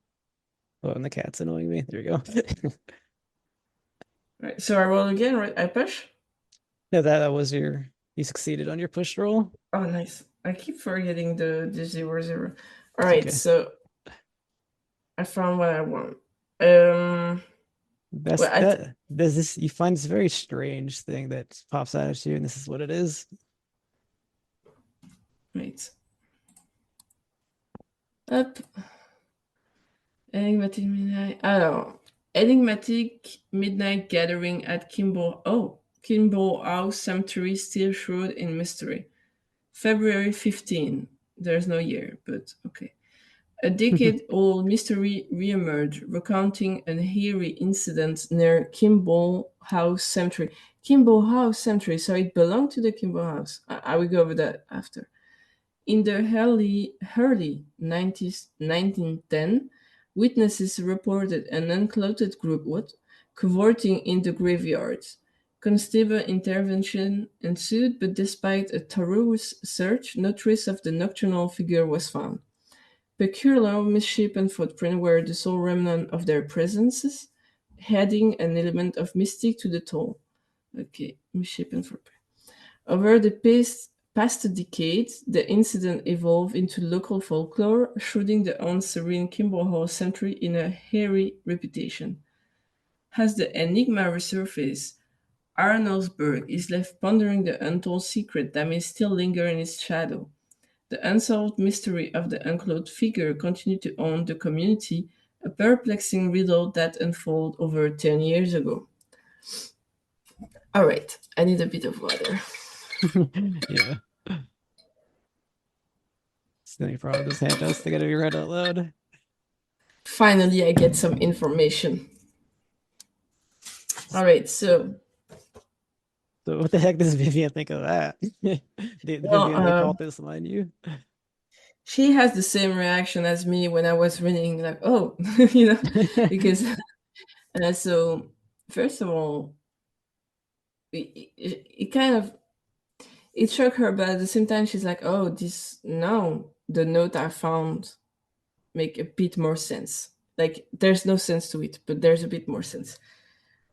Oh, and the cat's annoying me. There you go. Right. So I roll again, right? I push. No, that was you succeeded on your push roll. Oh, nice. I keep forgetting the 0 0. All It's right. okay. So I found what I want. Um. That's Well, that there's this you find this very strange thing that pops out at you, and this is what it is. wait. Up. Enigmatic midnight. Alors, enigmatic midnight gathering at Kimbo. Oh, Kimbo House Cemetery still shrouded in mystery. February 15. There's no year, but okay. A decade-old mystery reemerged, recounting an eerie incident near Kimball House Cemetery. Kimball House Cemetery, so it belonged to the Kimball House. I will go over that after. In the early 90s, 1910, witnesses reported an unclothed group cavorting in the graveyards. Constable intervention ensued, but despite a thorough search, no trace of the nocturnal figure was found. Peculiar misshapen footprints were the sole remnant of their presences, adding an element of mystic to the toll. Okay, misshapen footprint. Over the past a decade, the incident evolved into local folklore, shrouding the once serene Kimball Hall cemetery in a hairy reputation. As the enigma resurfaces, Arnoldsburg is left pondering the untold secret that may still linger in its shadow. The unsolved mystery of the unclothed figure continued to haunt the community, a perplexing riddle that unfolded over 10 years ago. All right, I need a bit of water. Yeah. It's the only problem with this handouts. They gotta be read out loud. Finally, I get some information. All right, so So what the heck does Vivian think of that? well, Vivian the occultist, mind you. she has the same reaction as me when I was reading, like, oh, because so first of all, it kind of it shook her, but at the same time, she's like, oh, this no, the note I found make a bit more sense. Like, there's no sense to it, but there's a bit more sense.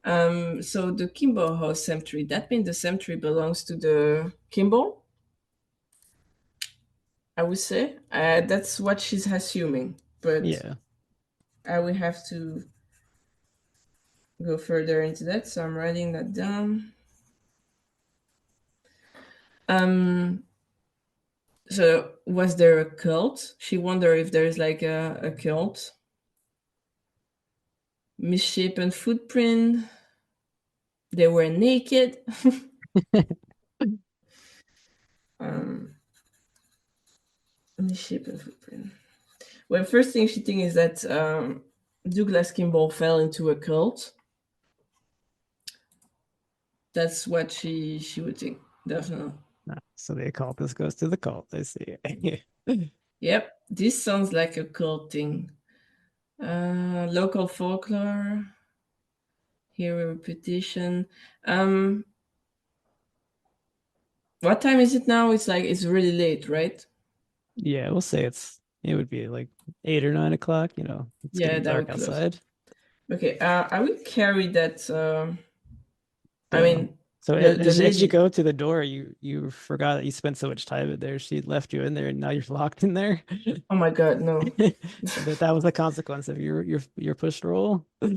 So the Kimball House Cemetery, that means the cemetery belongs to the Kimball, I would say. That's what she's assuming, but Yeah. I will have to go further into that. So I'm writing that down. Um, so was there a cult? She wondered if there's like a cult. Misshapen footprint. They were naked. um, Misshapen footprint. Well, first thing she thinks is that Douglas Kimball fell into a cult. That's what she would think, definitely. So the occultist goes to the cult, I see. Yep, this sounds like a cult thing. Local folklore, hero repetition. What time is it now? It's like it's really late, right? Yeah, we'll say it would be like 8 or 9 o'clock, it's Yeah, getting that dark would close. outside. Okay, I will carry that. I So mean, so the as you lady. go to the door, you forgot that you spent so much time in there. She left you in there and now you're locked in there. Oh my God, no. That was the consequence of your push roll. Oh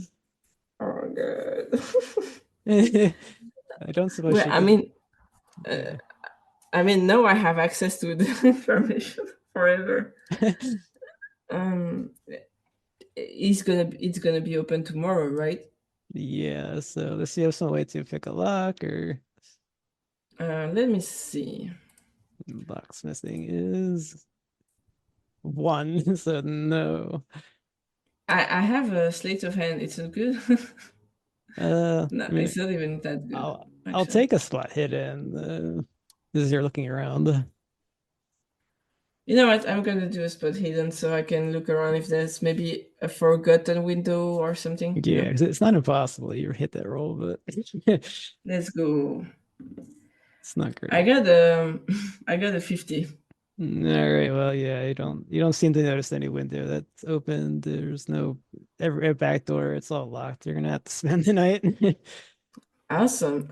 my God. I don't suppose Well, she I could. mean, uh, Yeah. now I have access to the information forever. Um, it's gonna be open tomorrow, right? Yeah, so let's see if some way to pick a lock or Let me see. locksmithing is one, so no. I have a slate of hand. It's not good. No, I mean, it's not even that good, I'll actually. take a spot hidden as you're looking around. You know what? I'm gonna do a spot hidden so I can look around if there's maybe a forgotten window or something. Yeah, 'cause it's not impossible. You hit that roll, but it's Let's go. not I great. got I got a 50. All right, well, yeah, you don't seem to notice any window that's open. There's no every back door. It's all locked. You're gonna have to spend the night. Awesome.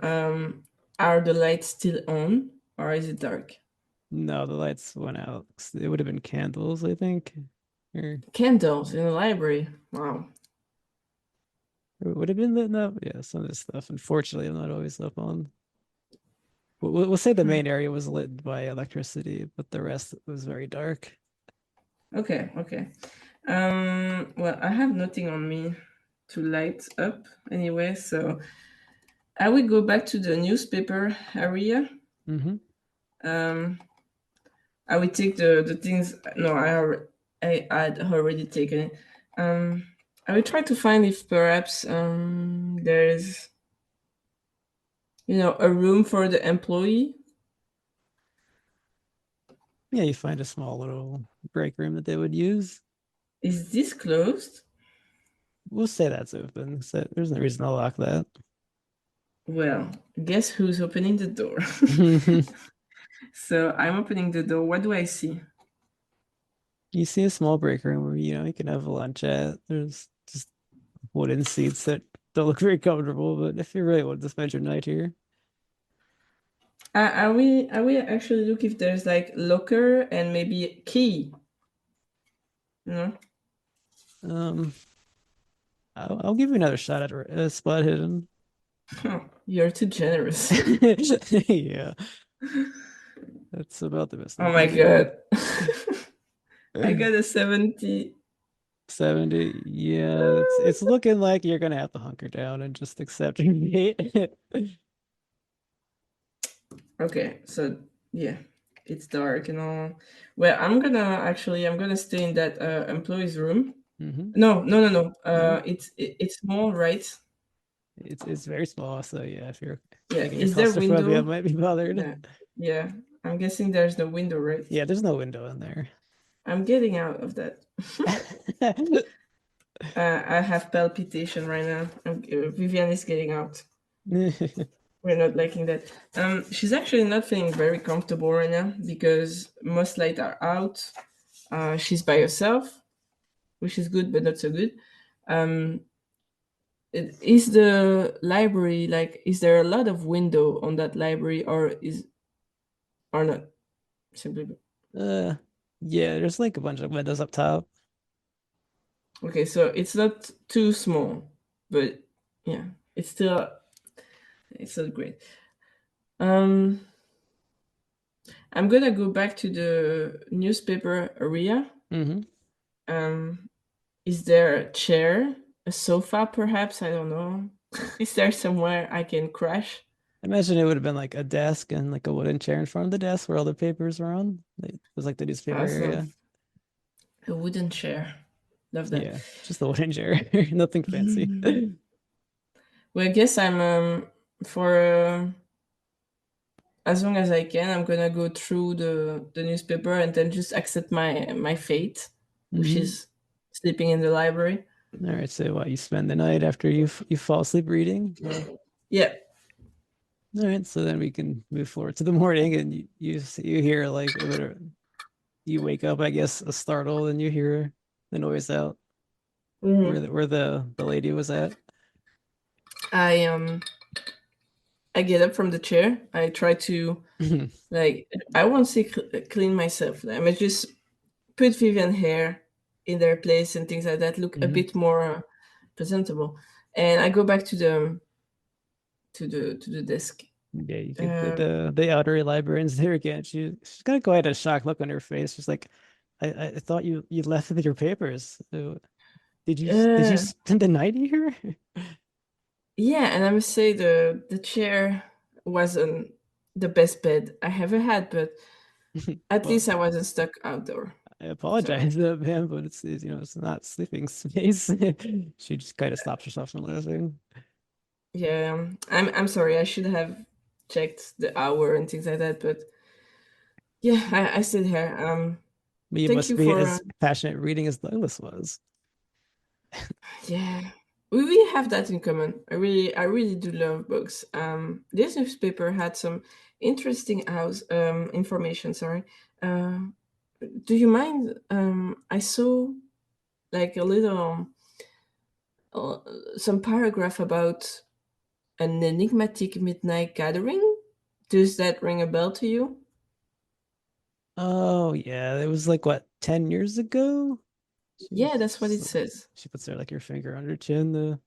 Are the lights still on or is it dark? No, the lights went out. It would have been candles, I think. Or Candles in the library. Wow. it would have been lit up. Yeah, some of this stuff. Unfortunately, I'm not always up on. We'll say the Hmm. main area was lit by electricity, but the rest was very dark. Okay, okay. Well, I have nothing on me to light up anyway, so I will go back to the newspaper area. Mm-hmm. Um, I will take the things. No, I had already taken it. Um, I will try to find if perhaps there's a room for the employee. Yeah, you find a small little break room that they would use. Is this closed? We'll say that's open. So there's no reason to lock that. Well, guess who's opening the door? So I'm opening the door. What do I see? You see a small break room where you can have a lunch at. There's just wooden seats that don't look very comfortable, but if you really want to spend your night here, Are we actually look if there's like locker and maybe key? No. Um, I'll give you another shot at spot hidden. You're too generous. Yeah, that's about the best I Oh can my do. god. I got a 70. 70. Yeah, it's looking like you're gonna have to hunker down and just accept your fate. Okay, so yeah, it's dark and all. Well, I'm gonna stay in that employee's room. Hmm. No, no, no, no. No, It's small, right? it's very small, so yeah, if you're Yeah. thinking your Is there claustrophobia window? might be bothered. Yeah. Yeah. I'm guessing there's no window, right? Yeah, there's no window in there. I'm getting out of that. I have palpitation right now. Vivian is getting out. We're not liking that. She's actually not feeling very comfortable right now because most lights are out. She's by herself, which is good, but not so good. Um, is the library like? Is there a lot of window on that library, or not? Simply. Uh, yeah, there's like a bunch of windows up top. Okay, so it's not too small, but yeah, it's still great. Um, I'm gonna go back to the newspaper area. Hmm. Um, is there a chair, a sofa, perhaps? I don't know. Is there somewhere I can crash? I imagine it would have been like a desk and like a wooden chair in front of the desk where all the papers were on. It was like the newspaper Awesome. area. A wooden chair. Love that. Yeah, just the wooden chair, nothing fancy. Well, I guess I'm for as long as I can, I'm gonna go through the newspaper and then just accept my fate, which Hmm. is sleeping in the library. All right, so what you spend the night after you fall asleep reading? Yeah. All right, so then we can move forward to the morning, and you hear like you wake up, I guess, a startle, and you hear the noise out Hmm. where the lady was at. I I get up from the chair. I try to like I won't say clean myself. I mean, just put Vivian hair in their place and things like that. Look a Hmm. bit more presentable. And I go back to the desk. Yeah, you get Uh, the outer librarians there again. She's got quite a shocked look on her face. She's like, I thought you left with your papers. So did you uh, spend the night here? yeah, and I must say the chair wasn't the best bed I ever had, but at Well, least I wasn't stuck outdoor. I So apologize, man, but it's not sleeping space. She just kind of stops herself from laughing. yeah, I'm sorry. I should have checked the hour and things like that, but yeah, I stayed here. But you Thank must you be for as passionate reading as Douglas was. yeah. We have that in common. I really do love books. This newspaper had some interesting house information. Sorry. Uh, do you mind? I saw like a little uh, some paragraph about an enigmatic midnight gathering. Does that ring a bell to you? Oh yeah, it was like what, 10 years ago? Yeah, that's what it says. She puts her like her finger on her chin.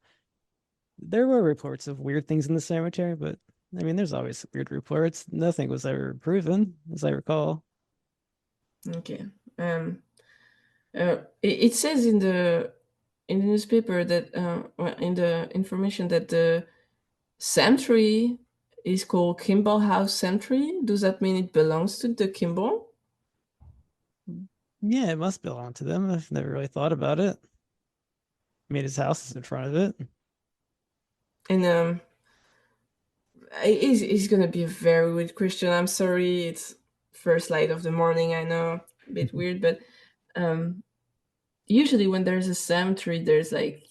There were reports of weird things in the cemetery, but I mean, there's always weird reports. Nothing was ever proven, as I recall. Okay. It says in the newspaper that well, in the information that the cemetery is called Kimball House Cemetery. Does that mean it belongs to the Kimball? Yeah, it must belong to them. I've never really thought about it. I mean, his house is in front of it. And it's gonna be a very weird question. I'm sorry, it's first light of the morning. I know, a bit weird, but um, usually when there's a cemetery, there's like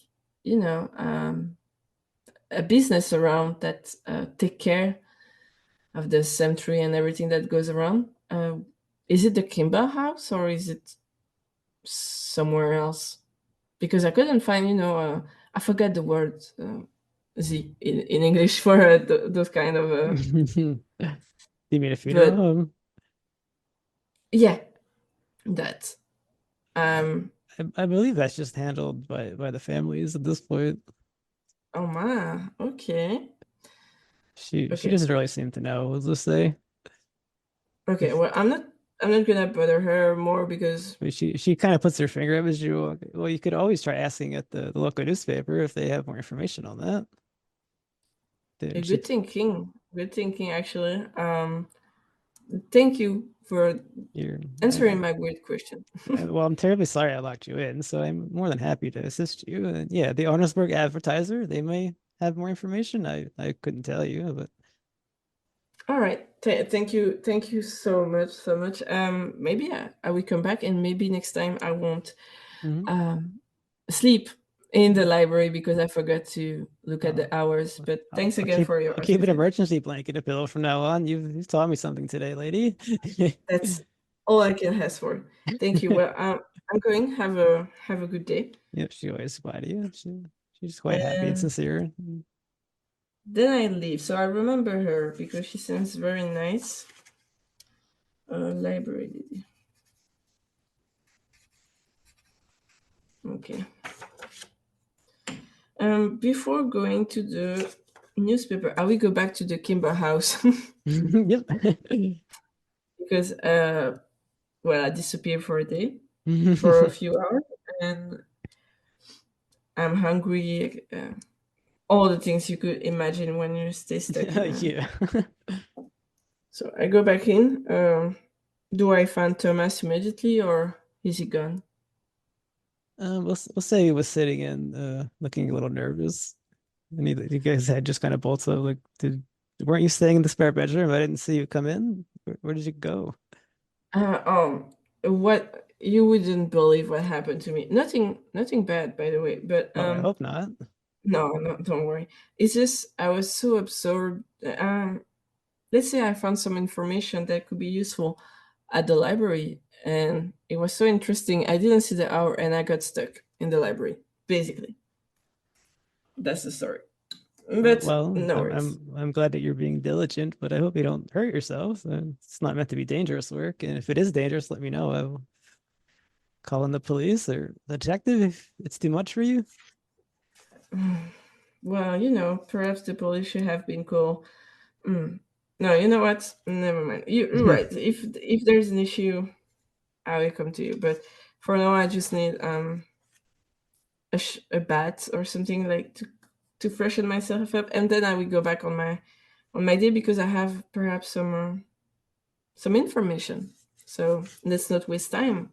a business around that take care of the cemetery and everything that goes around. Is it the Kimball House or is it somewhere else? Because I couldn't find, I forgot the word Z in English for those kind of. You mean a funeral But home? yeah, that. Um, I believe that's just handled by the families at this point. oh my, okay. She Okay. doesn't really seem to know, let's just say. Okay, well, I'm not gonna bother her more because I mean, she kind of puts her finger up as you walk. Well, you could always try asking at the local newspaper if they have more information on that. a Dude, she good thinking. Good thinking, actually. Thank you for you're answering my weird question. well, I'm terribly sorry I locked you in, so I'm more than happy to assist you. And yeah, the Arnosburg Advertiser, they may have more information. I couldn't tell you, but All right. Thank you so much, so much. Maybe I will come back, and maybe next time I won't mhm. um sleep in the library because I forgot to look at Uh, the hours. But thanks again for your I'll keep an assistance. emergency blanket a pillow from now on. You've taught me something today, lady. That's all I can ask for. Thank you. Well, I'm going. Have a good day. Yeah, she always replied to you. She's quite happy and And sincere. then I leave. So I remember her because she seems very nice. Library lady. Okay. Before going to the newspaper, I will go back to the Kimber house Yep. because, well, I disappeared for a day, for a few hours, and I'm hungry. All the things you could imagine when you stay stuck in a. Yeah. So I go back in. Do I find Thomas immediately, or is he gone? We'll say he was sitting in, looking a little nervous, and you guys had just kind of bolts up. Like, weren't you staying in the spare bedroom? I didn't see you come in. Where did you go? Uh, um, what you wouldn't believe what happened to me. Nothing bad, by the way. But Oh, I hope not. no, no, don't worry. It's just I was so absorbed. Let's say I found some information that could be useful at the library, and it was so interesting. I didn't see the hour, and I got stuck in the library. Basically, that's the story. But Well, no worries. I'm glad that you're being diligent, but I hope you don't hurt yourself. It's not meant to be dangerous work, and if it is dangerous, let me know. I'll call in the police or the detective if it's too much for you. Well, perhaps the police should have been cool. Mm. No, you know what? Never mind. You're right. If there's an issue, I will come to you. But for now, I just need a bath or something like to freshen myself up, and then I will go back on my day because I have perhaps some information. So let's not waste time.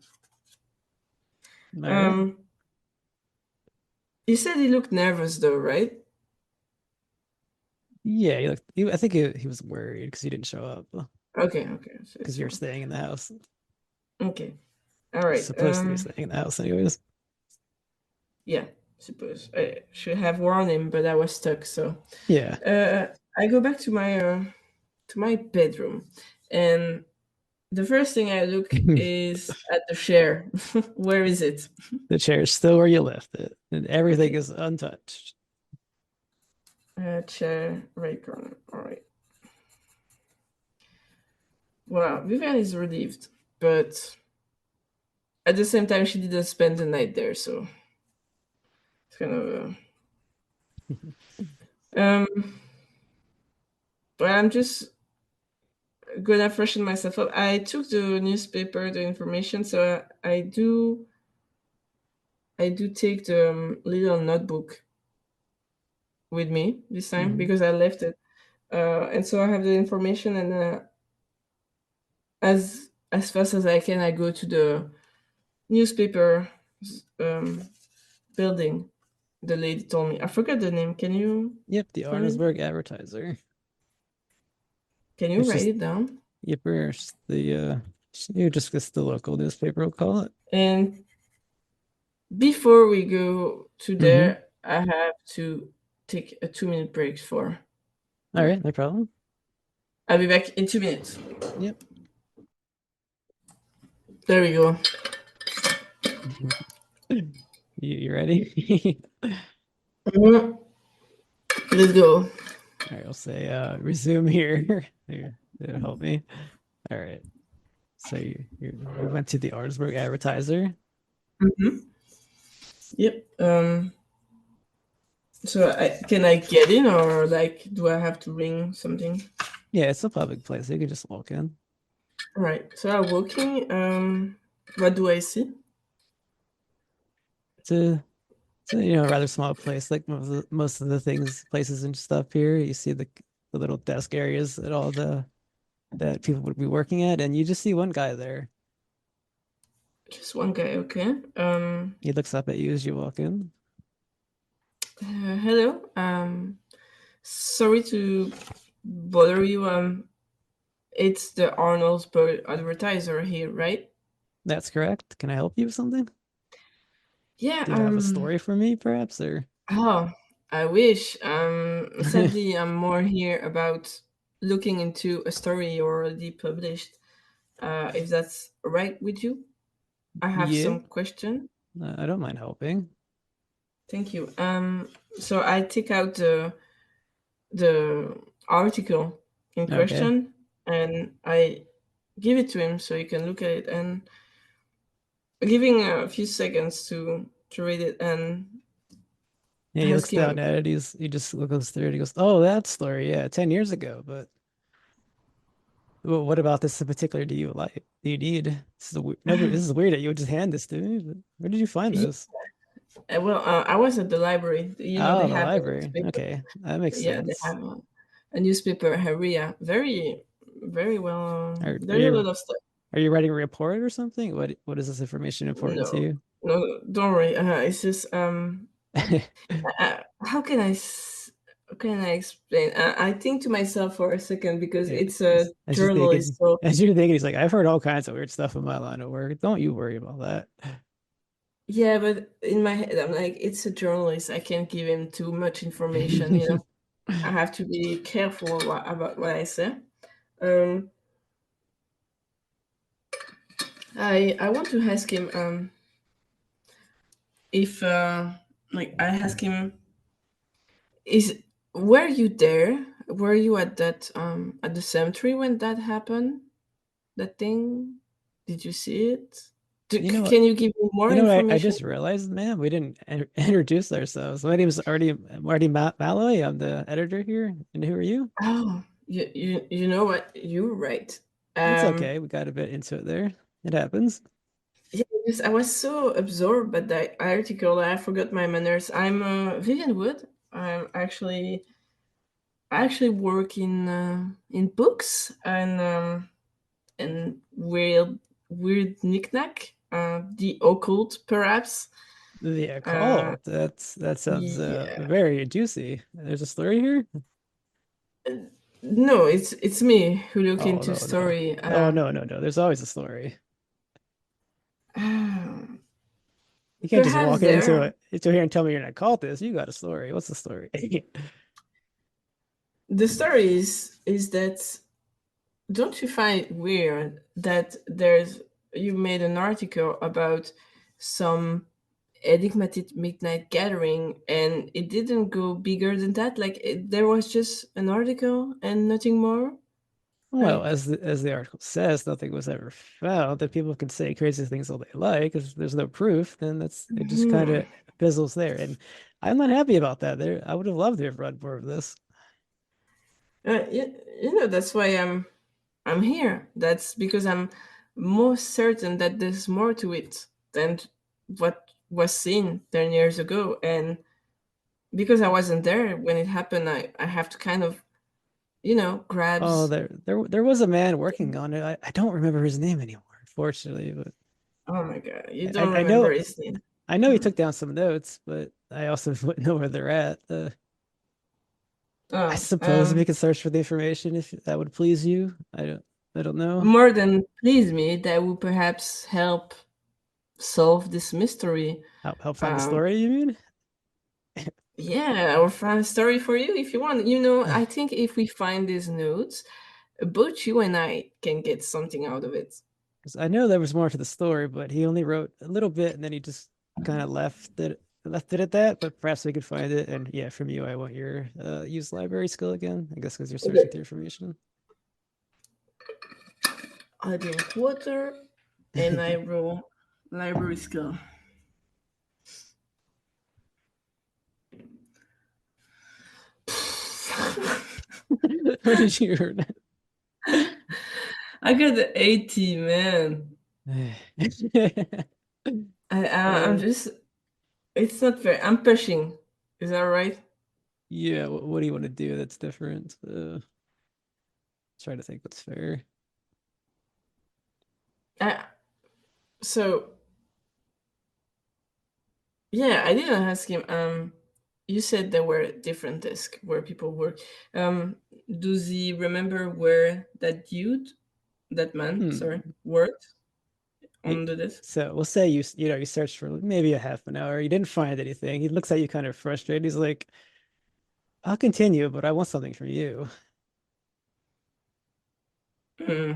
All right. Um, you said he looked nervous, though, right? Yeah, I think he was worried because he didn't show up Okay, okay. So because it's you're fine. staying in the house. Okay, all You're right. supposed to be staying in the house anyways. Yeah, suppose I should have warned him, but I was stuck. So Yeah. uh, I go back to my bedroom, and the first thing I look is at the chair. Where is it? The chair's still where you left it, and everything Okay, is untouched. chair, right corner. All right. Well, Vivian is relieved, but at the same time, she didn't spend the night there, so it's kind of. Um, well, I'm just gonna freshen myself up. I took the newspaper, the information, so I do take the little notebook with me this time Mhm. because I left it, and so I have the information, and as fast as I can, I go to the newspaper um, building. The lady told me. I forgot the name. Yep, the Tell me? Arnosburg Advertiser. Can you It's write just it down? yep, it's you just guess the local newspaper will call it. And before we go to Mm-hmm. there, I have to take a 2 minute break for. All Yeah, right, no problem. I'll be back in 2 minutes. Yep. There we go. You ready? Mhm. Let's go. All right, I'll say resume here. Here. It'll help me. All right. So you went to the Artsburg Advertiser. Hmm. Yep. So can I get in, or like, do I have to ring something? Yeah, it's a public place. You can just walk in. All right. So I'm walking. What do I see? It's a rather small place. Like most of the things, places and stuff here. You see the little desk areas that all the that people would be working at, and you just see one guy there. Just one guy. Okay. He looks up at you as you walk in. Hello. Sorry to bother you. It's the Arnoldsburg Advertiser here, right? That's correct. Can I help you with something? Yeah. Do you have a story for me, perhaps, or Oh, I wish. Sadly, I'm more here about looking into a story you already published. If that's right with you, I have yeah? some question. I don't mind helping. Thank you. So I take out the article in Okay. question and I give it to him so he can look at it, and giving a few seconds to read it and Yeah, he ask looks down him. at it. He just looks through it. He goes, "Oh, that story. Yeah, 10 years ago. But well, what about this in particular? Do you need? This is never. This is weird that you would just hand this to me. But where did you find Yeah, this? well, I was at the library. They Oh, the have a library. newspaper. Okay, that makes Yeah, they sense. have a newspaper area. Very, very well. Are There's a lot you of stuff. are you writing a report or something? What is this information important to No, you? no, don't worry. It's just how can how can I explain? I think to myself for a second because Yeah, it's a as you're journalist. thinking, So as you're thinking, he's like, I've heard all kinds of weird stuff in my line of work. Don't you worry about that. yeah, but in my head, I'm like, it's a journalist. I can't give him too much information. I have to be careful about what I say. Um, I want to ask him if like I ask him, is were you there? Were you at the cemetery when that happened? That thing? Did you see it? You know what? Can you give me more You know what I information? just realized, man? We didn't introduce ourselves. My name is Marty Malloy. I'm the editor here. And who are you? Oh, you know what? You're right. It's Um, okay. We got a bit into it there. It happens. yeah, because I was so absorbed by the article that I forgot my manners. I'm Vivian Wood. I actually work in books and weird knickknack, the occult perhaps. The Uh, call. That sounds yeah. very juicy. There's a story here. No, it's me who look Oh into no, no. story. Oh no, no, no. There's always a story. You can't just Perhaps walk there. into here and tell me you're an occultist. You got a story. What's the story? The story is that, don't you find it weird that you made an article about some enigmatic midnight gathering and it didn't go bigger than that? Like there was just an article and nothing more? Well, Like, as the article says, nothing was ever found. That people can say crazy things all they like. If there's no proof, then it just kind hmm. of fizzles there. And I'm not happy about that. I would have loved to have read more of this. That's why I'm here. That's because I'm most certain that there's more to it than what was seen 10 years ago. And because I wasn't there when it happened, I have to kind of, Oh, grabs. there was a man working on it. I don't remember his name anymore, unfortunately, but Oh my God, you I, don't I remember know his name. I know he Hmm. took down some notes, but I also wouldn't know where they're at. I Oh, suppose we could search for the information if that would please you. I don't know. more than please me, that would perhaps help solve this mystery. Help find the Um, story, you mean? yeah, I'll find a story for you if you want. I think if we find these notes, both you and I can get something out of it. 'Cause I know there was more to the story, but he only wrote a little bit and then he just kind of left it at that. But perhaps we could find it. And yeah, from you, I want your use library skill again. I guess because you're searching Okay. through information. I drink water and I roll library skill. What did you heard? I got the 80, man. I'm Uh, just, it's not fair. I'm pushing. Is that right? yeah, what do you want to do that's different? Try to think what's fair. Uh, so, yeah, I didn't ask him. You said there were different desks where people work. Does he remember where that dude, that man, sorry, Hmm. worked He- on the desk? So we'll say you searched for maybe a half an hour. You didn't find anything. He looks at you kind of frustrated. He's like, "I'll continue, but I want something from you." Hmm.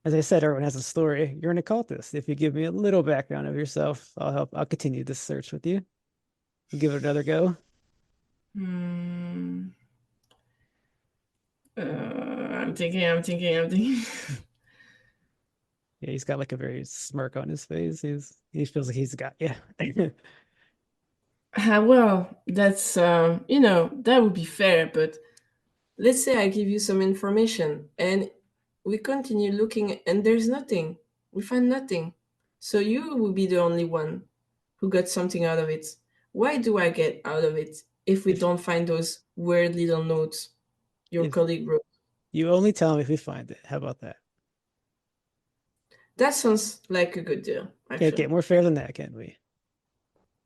As I said, everyone has a story. You're an occultist. If you give me a little background of yourself, I'll help. I'll continue this search with you. We'll give it another go. Hmm. I'm thinking. Yeah, he's got like a very smirk on his face. He feels like he's got yeah. Well, that's, that would be fair, but let's say I give you some information and we continue looking and there's nothing. We find nothing. So you will be the only one who got something out of it. Why do I get out of it if we If don't find those weird little notes your if colleague wrote? you only tell me if we find it, how about that? That sounds like a good deal, Can't get actually. more fair than that, can we?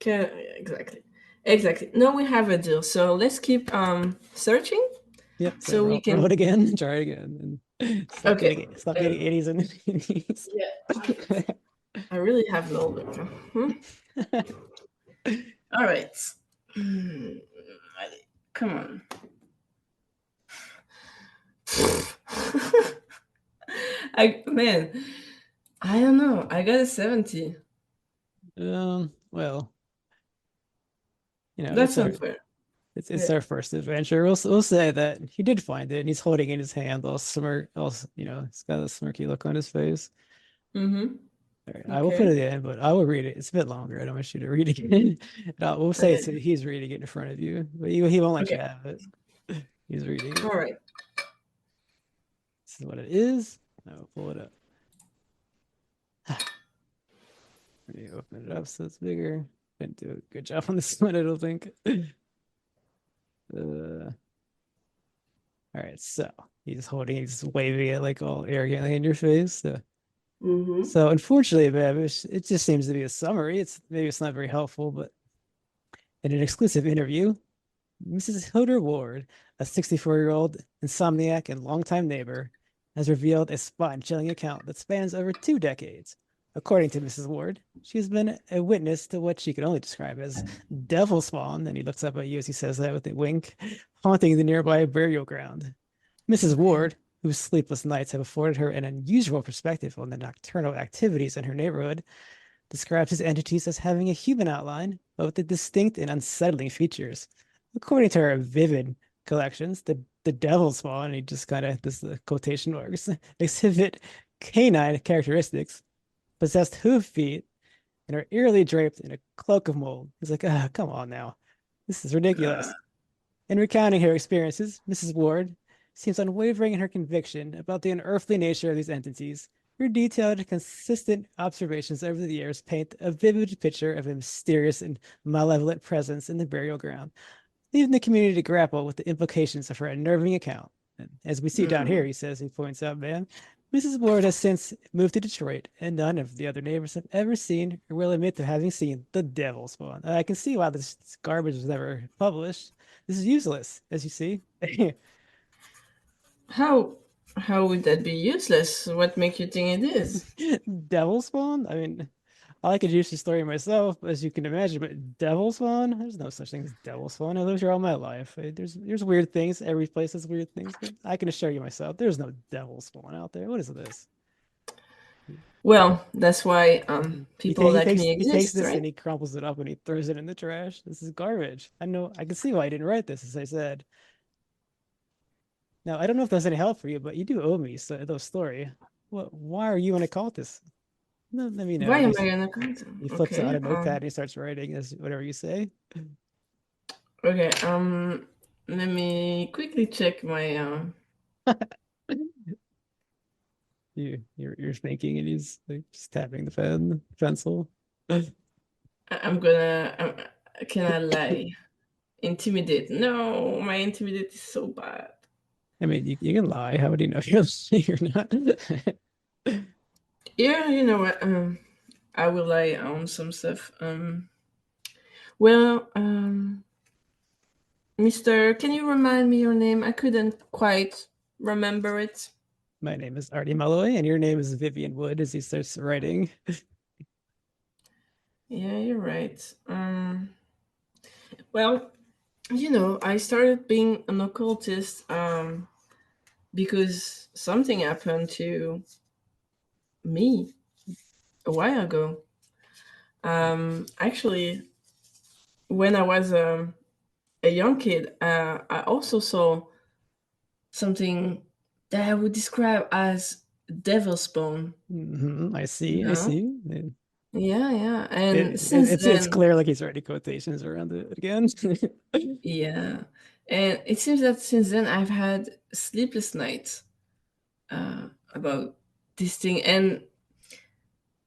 Exactly. Exactly. No, we have a deal. So let's keep searching Yep. So so we roll can. it again, try it again, and Okay. stop Um, getting 80s and 80s. yeah, I really have no look. Hmm? All right. Hmm, come on. Man, I don't know. I got a 70. Well, That's unfair. it's Yeah. our first adventure. We'll say that he did find it, and he's holding it in his hand, all smirk, all he's got a smirky look on his face. Mm-hmm. All right, I will put Okay. it in, but I will read it. It's a bit longer. I don't want you to read it again. We'll say Okay. he's reading it in front of you, but he won't let you Okay. have it. He's reading All it. right. This is what it is. I will pull it up. Let me open it up so it's bigger. Didn't do a good job on this one, I don't think. All right, so he's waving it like all arrogantly in your face. Mm-hmm. So unfortunately, Babish, it just seems to be a summary. Maybe it's not very helpful, but in an exclusive interview, Mrs. Hilda Ward, a 64-year-old insomniac and longtime neighbor, has revealed a spine-chilling account that spans over 2 decades. According to Mrs. Ward, she has been a witness to what she can only describe as devil spawn, and he looks up at you as he says that with a wink, haunting the nearby burial ground. Mrs. Okay. Ward, whose sleepless nights have afforded her an unusual perspective on the nocturnal activities in her neighborhood, describes his entities as having a human outline, but with distinct and unsettling features. According to her vivid collections, the devil spawn, and he just kind of, this is the quotation marks, exhibit canine characteristics, possessed hoof feet, and are eerily draped in a cloak of mold. He's like, ah, come on now. This is ridiculous. In recounting her experiences, Mrs. Ward seems unwavering in her conviction about the unearthly nature of these entities. Her detailed, consistent observations over the years paint a vivid picture of a mysterious and malevolent presence in the burial ground, leaving the community to grapple with the implications of her unnerving account. And as we see down here, Mm. he points out, man, Mrs. Ward has since moved to Detroit, and none of the other neighbors have ever seen or will admit to having seen the devil spawn. I can see why this garbage was never published. This is useless, as you see. How how would that be useless? What make you think it is? Devil spawn? I mean, I like a juicy story myself, as you can imagine, but devil spawn? There's no such thing as devil spawn. I lived here all my life. There's weird things. Every place has weird things, but I can assure you myself, there's no devil spawn out there. What is this? Well, that's why people like me He takes exist, this right? and he crumples it up and he throws it in the trash. This is garbage. I know I can see why I didn't write this, as I said. Now I don't know if that's any help for you, but you do owe me those story. Why are you an occultist? No, let me know. Why And am I an accountant? he flips out Okay. a notepad and he starts writing as whatever you say. Okay. Let me quickly check my You're thinking, and he's like just tapping the pencil. I'm gonna. Can I lie? Intimidate. No, my intimidate is so bad. I mean, you can lie. How would he know you're not? Yeah, you know what? I will lie on some stuff. Well, Mister, can you remind me your name? I couldn't quite remember it. My name is Artie Malloy, and your name is Vivian Wood. As he starts writing, Yeah, you're right. Well, you know, I started being an occultist because something happened to me a while ago. Actually, when I was a young kid, I also saw something that I would describe as devil's spawn. I You see, I know? see. Yeah, yeah. And since It's then, clear like he's writing quotations around it again. yeah. And it seems that since then I've had sleepless nights about this thing. And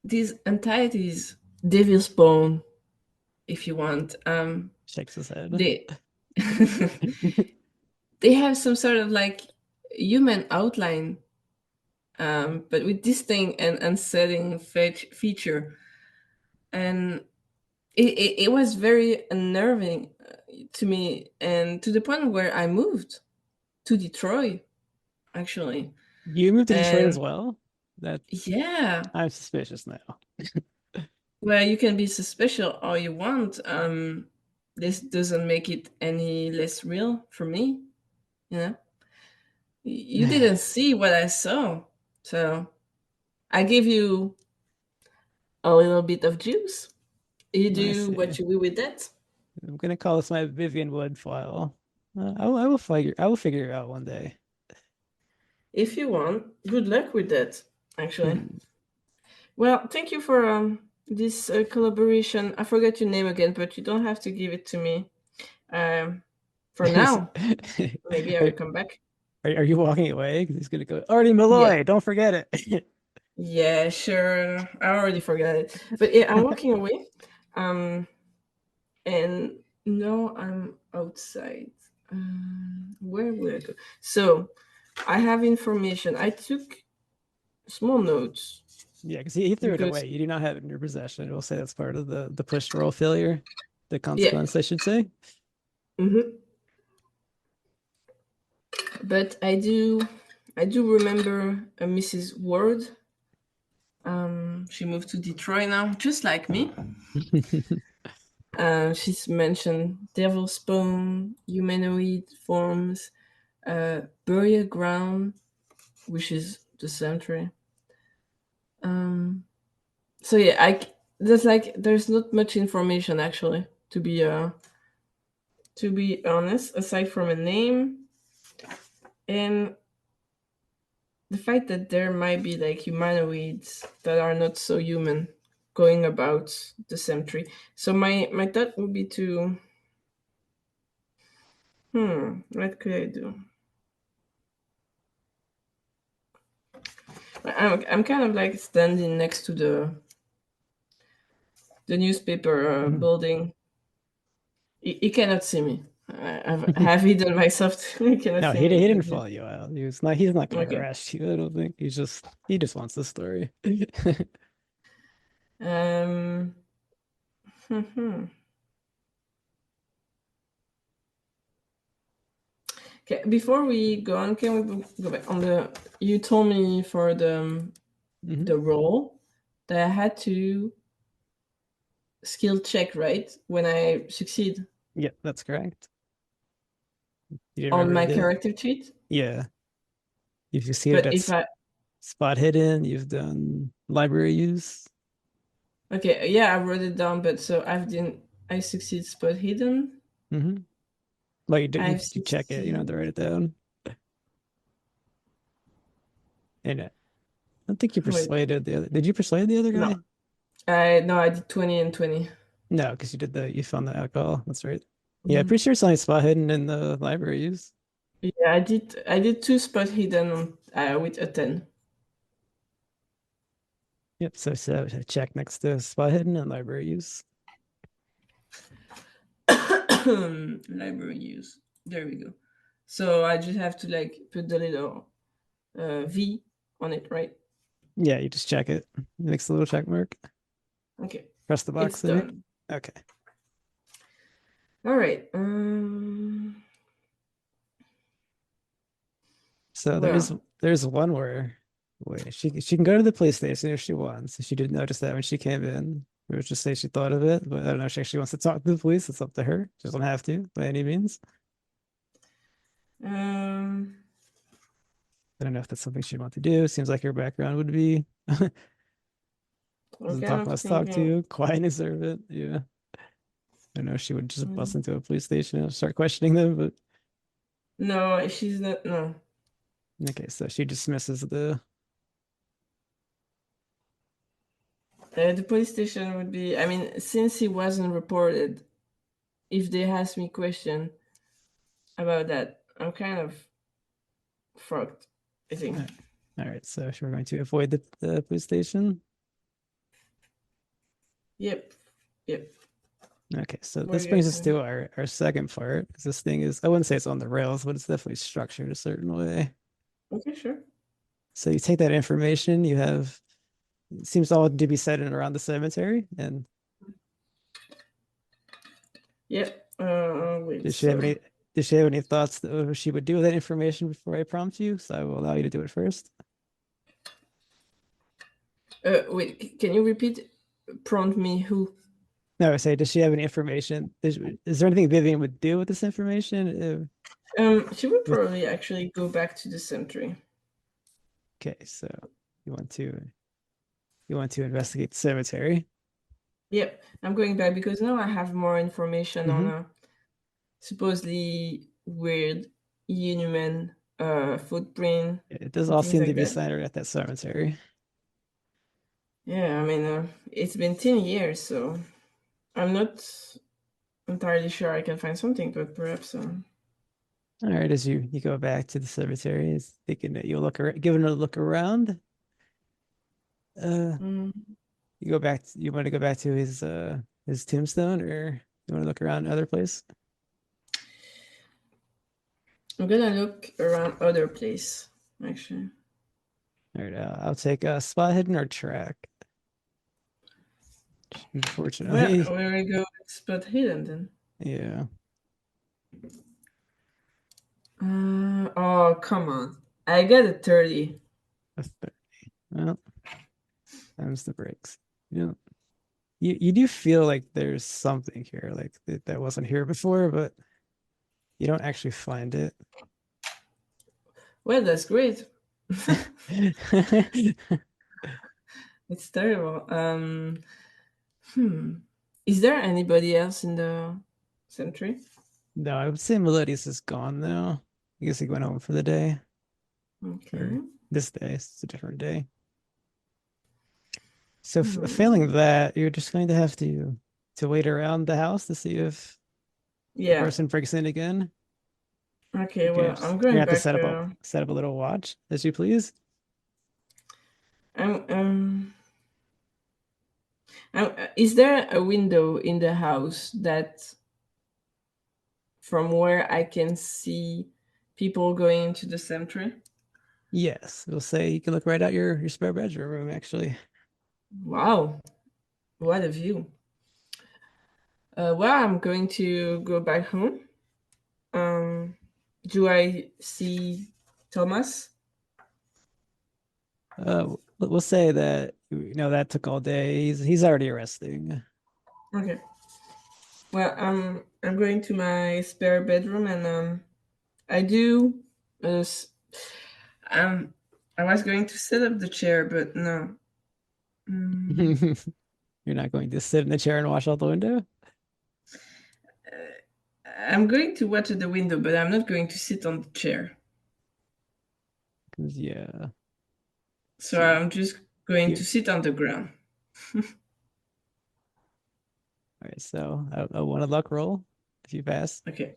these entities, devil's spawn, if you want, Shakes his head. they they have some sort of like human outline, but with distinct and unsettling feature. And it was very unnerving to me, and to the point where I moved to Detroit, actually. You moved to Detroit as And well? That yeah, I'm suspicious now. well, you can be suspicious all you want. This doesn't make it any less real for me, you know? You didn't see what I saw. So I give you a little bit of juice. You I do see. what you will with that. I'm gonna call this my Vivian Wood file. I will figure it out one day. If you want, good luck with that, actually. Hmm. Well, thank you for this collaboration. I forgot your name again, but you don't have to give it to me. Um, for now, maybe I Are, will come back. are you walking away? Because he's gonna go, Artie Yeah, Malloy, don't forget it. yeah, sure. I already forgot it, but yeah, I'm walking away. Um, and now I'm outside. Where will I go? So I have information. I took small notes Yeah, because he threw it because away. You do not have it in your possession. We'll say that's part of the push roll failure, the yeah. consequence, I should say. But I do remember a Mrs. Ward. She moved to Detroit now, just like me. She's mentioned devil spawn, humanoid forms, burial ground, which is the cemetery. Um, so yeah, there's not much information actually to be honest, aside from a name and the fact that there might be like humanoids that are not so human going about the cemetery. So my thought would be to what could I do? I'm kind of like standing next to the newspaper Mhm. building. He cannot see me. I have hidden myself. He cannot No, see he me. didn't follow you out. He's not gonna Okay. harass you, I don't think. He just wants the story. Um. hmm. Okay. Before we go on, can we go back on the? You told me for Mhm. the role that I had to skill check, right? When I succeed Yeah, that's correct. You on remember my the character sheet. yeah. You've succeeded But at if I spot hidden, you've done library use. okay, yeah, I wrote it down, but so I succeed spot hidden. Hmm. Like I've you check it, you don't have to succeed. write it down. And I don't think you Wait, persuaded the other. Did you persuade the other no. guy? I did 20 and 20. No, because you found the alcohol. That's right. Yeah, Mhm. pretty sure it's only spot hidden in the library use. Yeah, I did two spot hidden with a 10. Yep. So check next to spot hidden and library use. Library use. There we go. So I just have to like put the little V on it, right? Yeah, you just check it. It makes a little check mark. Okay. Press the It's box, I mean. done. Okay. All right. So there's Well, there's one where wait, she can go to the police station if she wants. She didn't notice that when she came in. We would just say she thought of it, but I don't know if she actually wants to talk to the police. It's up to her. She doesn't have to by any means. um, I don't know if that's something she'd want to do. Seems like her background would be I'm doesn't kind talk of unless talk thinking. to, quiet and observant. Yeah. I know she would just bust mm, into a police station and start questioning them, but No, she's not. No. okay, so she dismisses the The police station would be. I mean, since he wasn't reported, if they ask me question about that, I'm kind of fucked. I all think. right. All right, so we're going to avoid the police station. Yep. Yep. Okay, so What are this you brings guys us to saying? our second part. Because this thing is, I wouldn't say it's on the rails, but it's definitely structured a certain way. Okay, sure. So you take that information, you have, it seems all to be said in around the cemetery. And Yep. Wait. does she have So, any, does she have any thoughts that what she would do with that information before I prompt you? So I will allow you to do it first. wait. Can you repeat? Prompt me who? No, I say, does she have any information? Is there anything Vivian would do with this information? She would With probably actually go back to the cemetery. okay, so you want to you want to investigate the cemetery. Yep. I'm going back because now I have more information on Hmm. a supposedly weird human footprint It does and all things seem to like be that. centered at that cemetery. Yeah, I mean, it's been 10 years, so I'm not entirely sure I can find something, but perhaps. All right, as you go back to the cemetery, is thinking that you'll look around, give it a look around. Uh, mm, you go back. You want to go back to his tombstone, or you want to look around other place? I'm gonna look around other place, actually. All right, I'll take spot hidden or track. Unfortunately, Where we go with spot hidden then? yeah. Oh, come on. I got a 30. That's the, well, times the breaks. You know, you do feel like there's something here, like that wasn't here before, but you don't actually find it. Well, that's great. It's terrible. Hmm. Is there anybody else in the cemetery? No, I would say Melodious is gone now. I guess he went home for the day. Okay. Or this day. It's a different day. So failing Hmm. that, you're just going to have to wait around the house to see if the Yeah. person breaks in again. Okay, You're well, I'm gonna going have to back. set up a little watch as you please. I'm, um, is there a window in the house that from where I can see people going into the cemetery? Yes, it'll say you can look right out your spare bedroom room actually. Wow, what a view. Well, I'm going to go back home. Um, do I see Thomas? We'll say that that took all day. He's already resting. Okay. Well, I'm going to my spare bedroom and I do. Uh, s- um, I was going to set up the chair, but no. Mm, You're not going to sit in the chair and watch out the window? I'm going to watch at the window, but I'm not going to sit on the chair. 'Cause, yeah. So See, I'm just going you. to sit on the ground. All right, so I want a luck roll if you pass. Okay.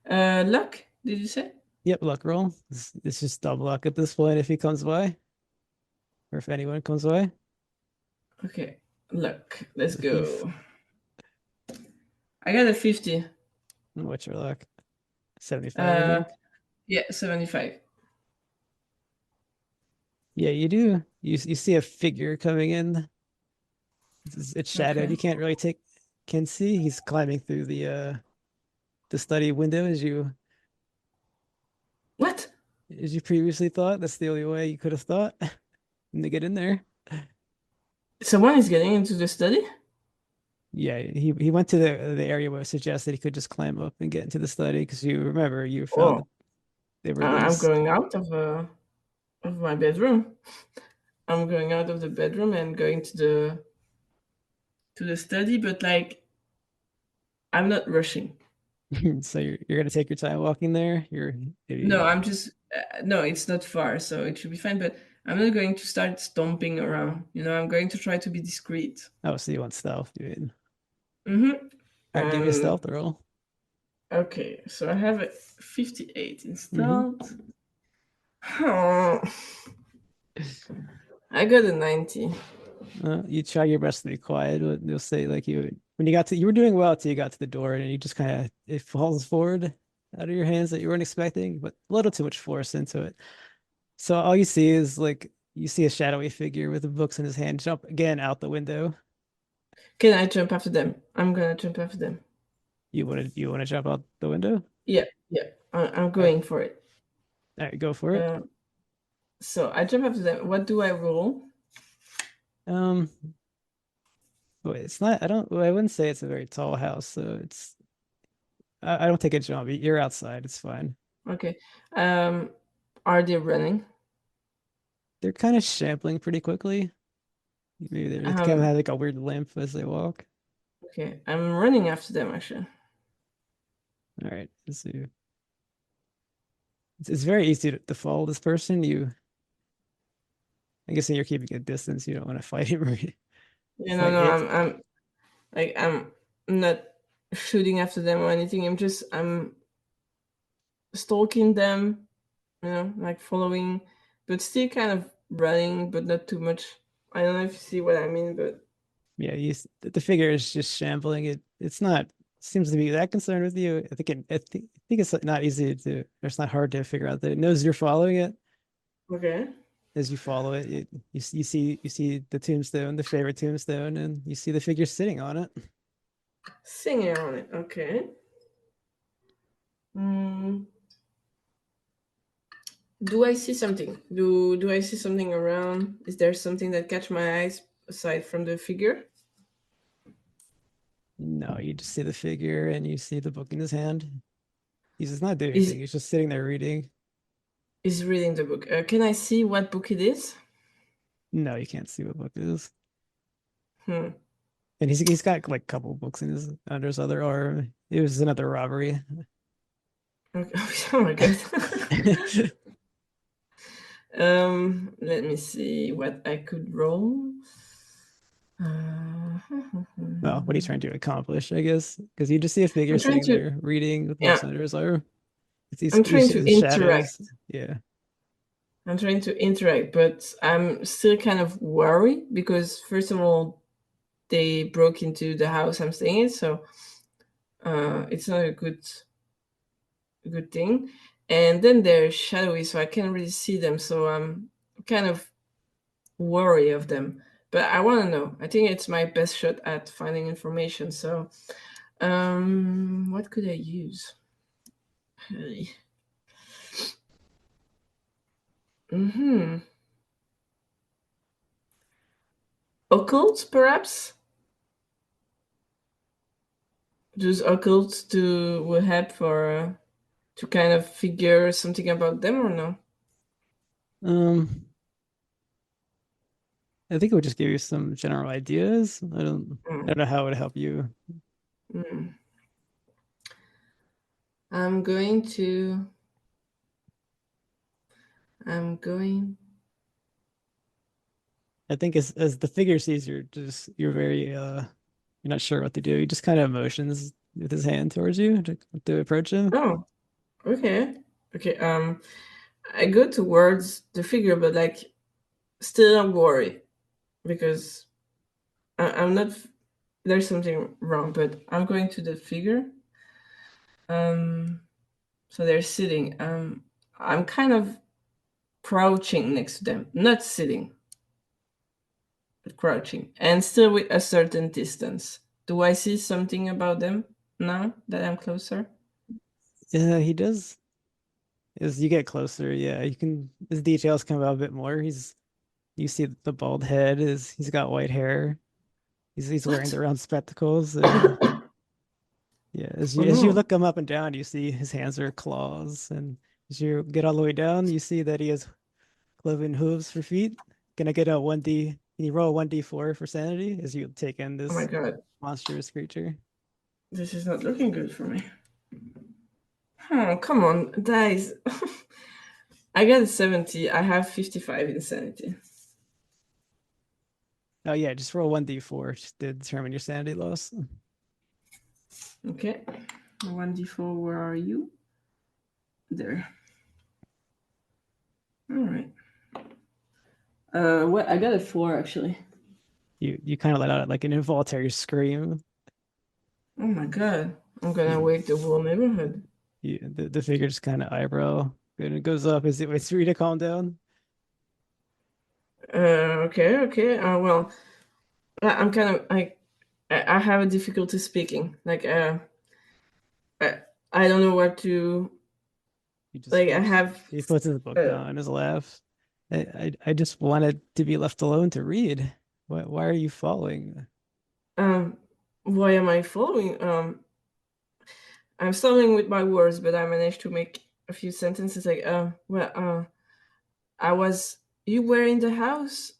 Luck, did you say? Yep, luck roll. It's just double luck at this point if he comes by, or if anyone comes by. Okay. Luck. Let's The thief. go. I got a 50. What's your luck? 75, I Uh, think. yeah, 75. Yeah, you do. You see a figure coming in. It's shadowed. Okay. You can't really take can see. He's climbing through the study window What? as you previously thought. That's the only way you could have thought to get in there. Someone is getting into the study? Yeah, he went to the area where it suggested he could just climb up and get into the study because you remember you found Oh, that they were I'm loose. going out of my bedroom. I'm going out of the bedroom and going to the study, but like I'm not rushing. So you're gonna take your time walking there. You're No, maybe I'm just no, it's not far, so it should be fine. But I'm not going to start stomping around. I'm going to try to be discreet. oh, so you want stealth, dude. Mm-hmm. All right, give me a And stealth roll. okay, so I have a 58 Mm-hmm. installed. Oh, I got a 90. You try your best to be quiet, but they'll say like when you got to you were doing well till you got to the door and you just kind of it falls forward out of your hands that you weren't expecting, but a little too much force into it. So all you see is like you see a shadowy figure with the books in his hand jump again out the window. Can I jump after them? I'm gonna jump after them. You want to jump out the window? Yeah, yeah. I'm All right, going for it. all right, go for it. Uh, so I jump after them. What do I roll? Um, but it's not. I don't. Well, I wouldn't say it's a very tall house, so it's. I don't take a jump. You're outside. It's fine. Okay. Um, are they running? They're kind of shambling pretty quickly. Maybe they kind of Um, have like a weird limp as they walk. okay. I'm running after them actually. All right, let's see. It's very easy to follow this person. I guess you're keeping a distance. You don't want to fight him or Yeah, no, fight no. it. I'm not shooting after them or anything. I'm stalking them. Like following, but still kind of running, but not too much. I don't know if you see what I mean, but Yeah, the figure is just shambling. It's not seems to be that concerned with you. I think it's not easy to, or it's not hard to figure out that it knows you're following it. okay. As you follow it, you see the tombstone, the favorite tombstone, and you see the figure sitting on it. Singing on it. Okay. Mm, do I see something? Do I see something around? Is there something that catch my eyes aside from the figure? No, you just see the figure and you see the book in his hand. He's just not doing Is anything. He's just sitting there reading. is reading the book. Can I see what book it is? No, you can't see what book it is. Hmm. And he's got like a couple books in his under his other arm. It was another robbery. Okay. Oh my god. Let me see what I could roll. Uh, Well, what are you trying to accomplish, I guess? Because you just see a figure I'm trying sitting to there reading with yeah, books under his arm. I'm trying to These interact. shadows. Yeah. I'm trying to interact, but I'm still kind of worried because first of all, they broke into the house I'm staying in, so it's not a good thing. And then they're shadowy, so I can't really see them. So I'm kind of worried of them. But I want to know. I think it's my best shot at finding information. So, what could I use? Hmm. Occult, perhaps. Does occult to will help for to kind of figure something about them or no? Um, I think it would just give you some general ideas. I Mm. don't know how it would help you. Mm. I'm going to. I'm going. I think as the figure sees you're very you're not sure what to do. He just kind of motions with his hand towards you to approach him. Oh, okay. Okay. I go towards the figure, but like still I'm worried because I'm not. There's something wrong, but I'm going to the figure. Um, so they're sitting. I'm kind of crouching next to them, not sitting, but crouching, and still with a certain distance. Do I see something about them now that I'm closer? Yeah, he does. As you get closer, yeah, you can his details come out a bit more. You see the bald head is he's got white hair. He's wearing What? the round spectacles and yeah, Oh as you no! look him up and down, you see his hands are claws, and as you get all the way down, you see that he has cloven hooves for feet. Can I get a 1D? Can you roll a 1D4 for sanity as you take in Oh my this god! monstrous creature? This is not looking good for me. Oh come on, guys! I got a 70. I have 55 insanity. Oh yeah, just roll 1D4 just to determine your sanity loss. Okay. 1d4, where are you? There. All right. What? I got a 4 actually. You kind of let out like an involuntary scream. Oh my god. I'm gonna You, wake the whole neighborhood. the figure just kind of eyebrow and it goes up. Is it waits for you to calm down? Okay, okay. Well, I'm kind of I have a difficulty speaking. Like I don't know what to He just like. I puts have he puts his book uh, down and his laughs. I just wanted to be left alone to read. Why are you following? um. Why am I following? I'm struggling with my words, but I managed to make a few sentences. Like well I was. You were in the house.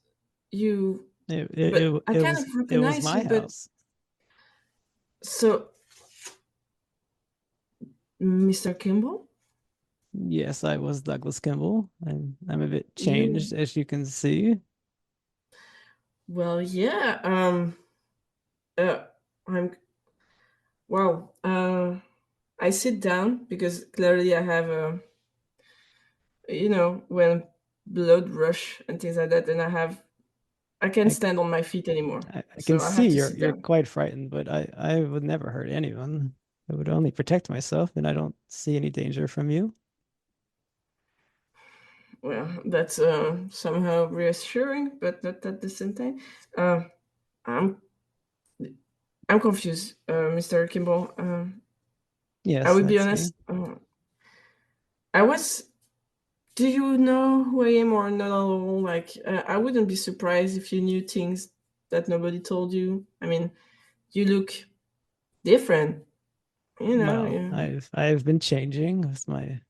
You. But I kind of It was recognize my you. But house. so, Mr. Kimball, Yes, I was Douglas Kimball. I'm a bit you. changed as you can see. Well, yeah. Uh, I'm. Wow. I sit down because clearly I have a. When blood rush and things like that, and I can't I stand on my feet anymore, I can so I see have to sit you're down. quite frightened, but I would never hurt anyone. I would only protect myself, and I don't see any danger from you. Well, that's somehow reassuring, but not at the same time. Uh, I'm I'm confused, Mr. Kimball. I Yes, will be that's honest. me. I was. Do you know who I am or not at all? Like, I wouldn't be surprised if you knew things that nobody told you. I mean, you look different. Well, Yeah. I've been changing with my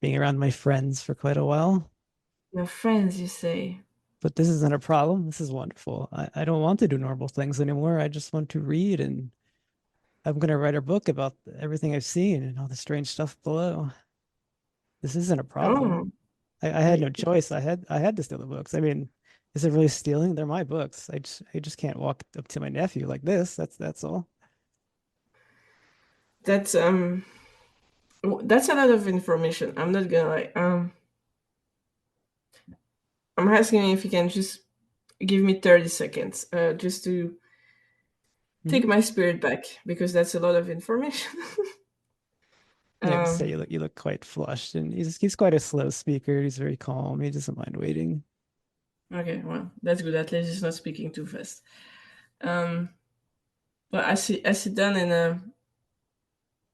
being around my friends for quite a while. Your friends, you say. But this isn't a problem. This is wonderful. I don't want to do normal things anymore. I just want to read, and I'm going to write a book about everything I've seen and all the strange stuff below. This isn't a problem. Oh, I had I, no choice. I had to steal the books. I mean, is it really stealing? They're my books. I just can't walk up to my nephew like this. That's all. that's that's a lot of information. I'm not gonna lie. I'm asking if you can just give me 30 seconds, just to take Mhm. my spirit back because that's a lot of information. Yeah, just say um, you look quite flushed, and he's quite a slow speaker. He's very calm. He doesn't mind waiting. okay, well, that's good. At least he's not speaking too fast. Um, but I sit down and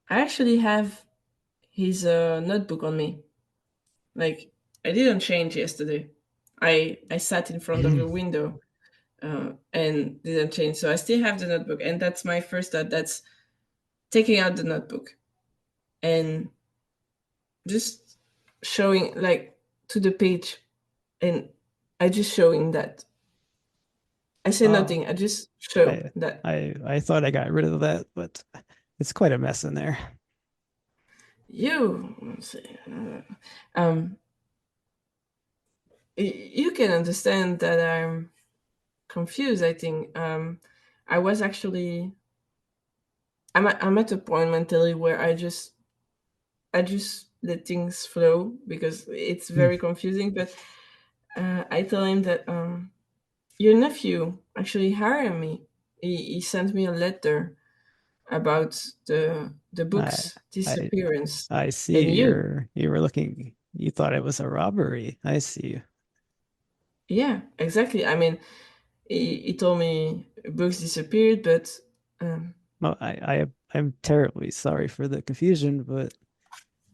I actually have his notebook on me. Like I didn't change yesterday. I sat in front of the window and didn't change, so I still have the notebook, and that's my first thought. That's taking out the notebook and just showing like to the page, and I just showing that. I say Oh, nothing. I just show I that. I thought I got rid of that, but it's quite a mess in there. You let's see, um you can understand that I'm. confused. I think I was actually I'm at a point mentally where I just let things flow because it's Hmm. very confusing. But I tell him that your nephew actually hired me. He sent me a letter about the I book's I disappearance, I see and you. you were looking, you thought it was a robbery. I see. Yeah, exactly. I mean, he told me books disappeared, but um, Well, I'm terribly sorry for the confusion, but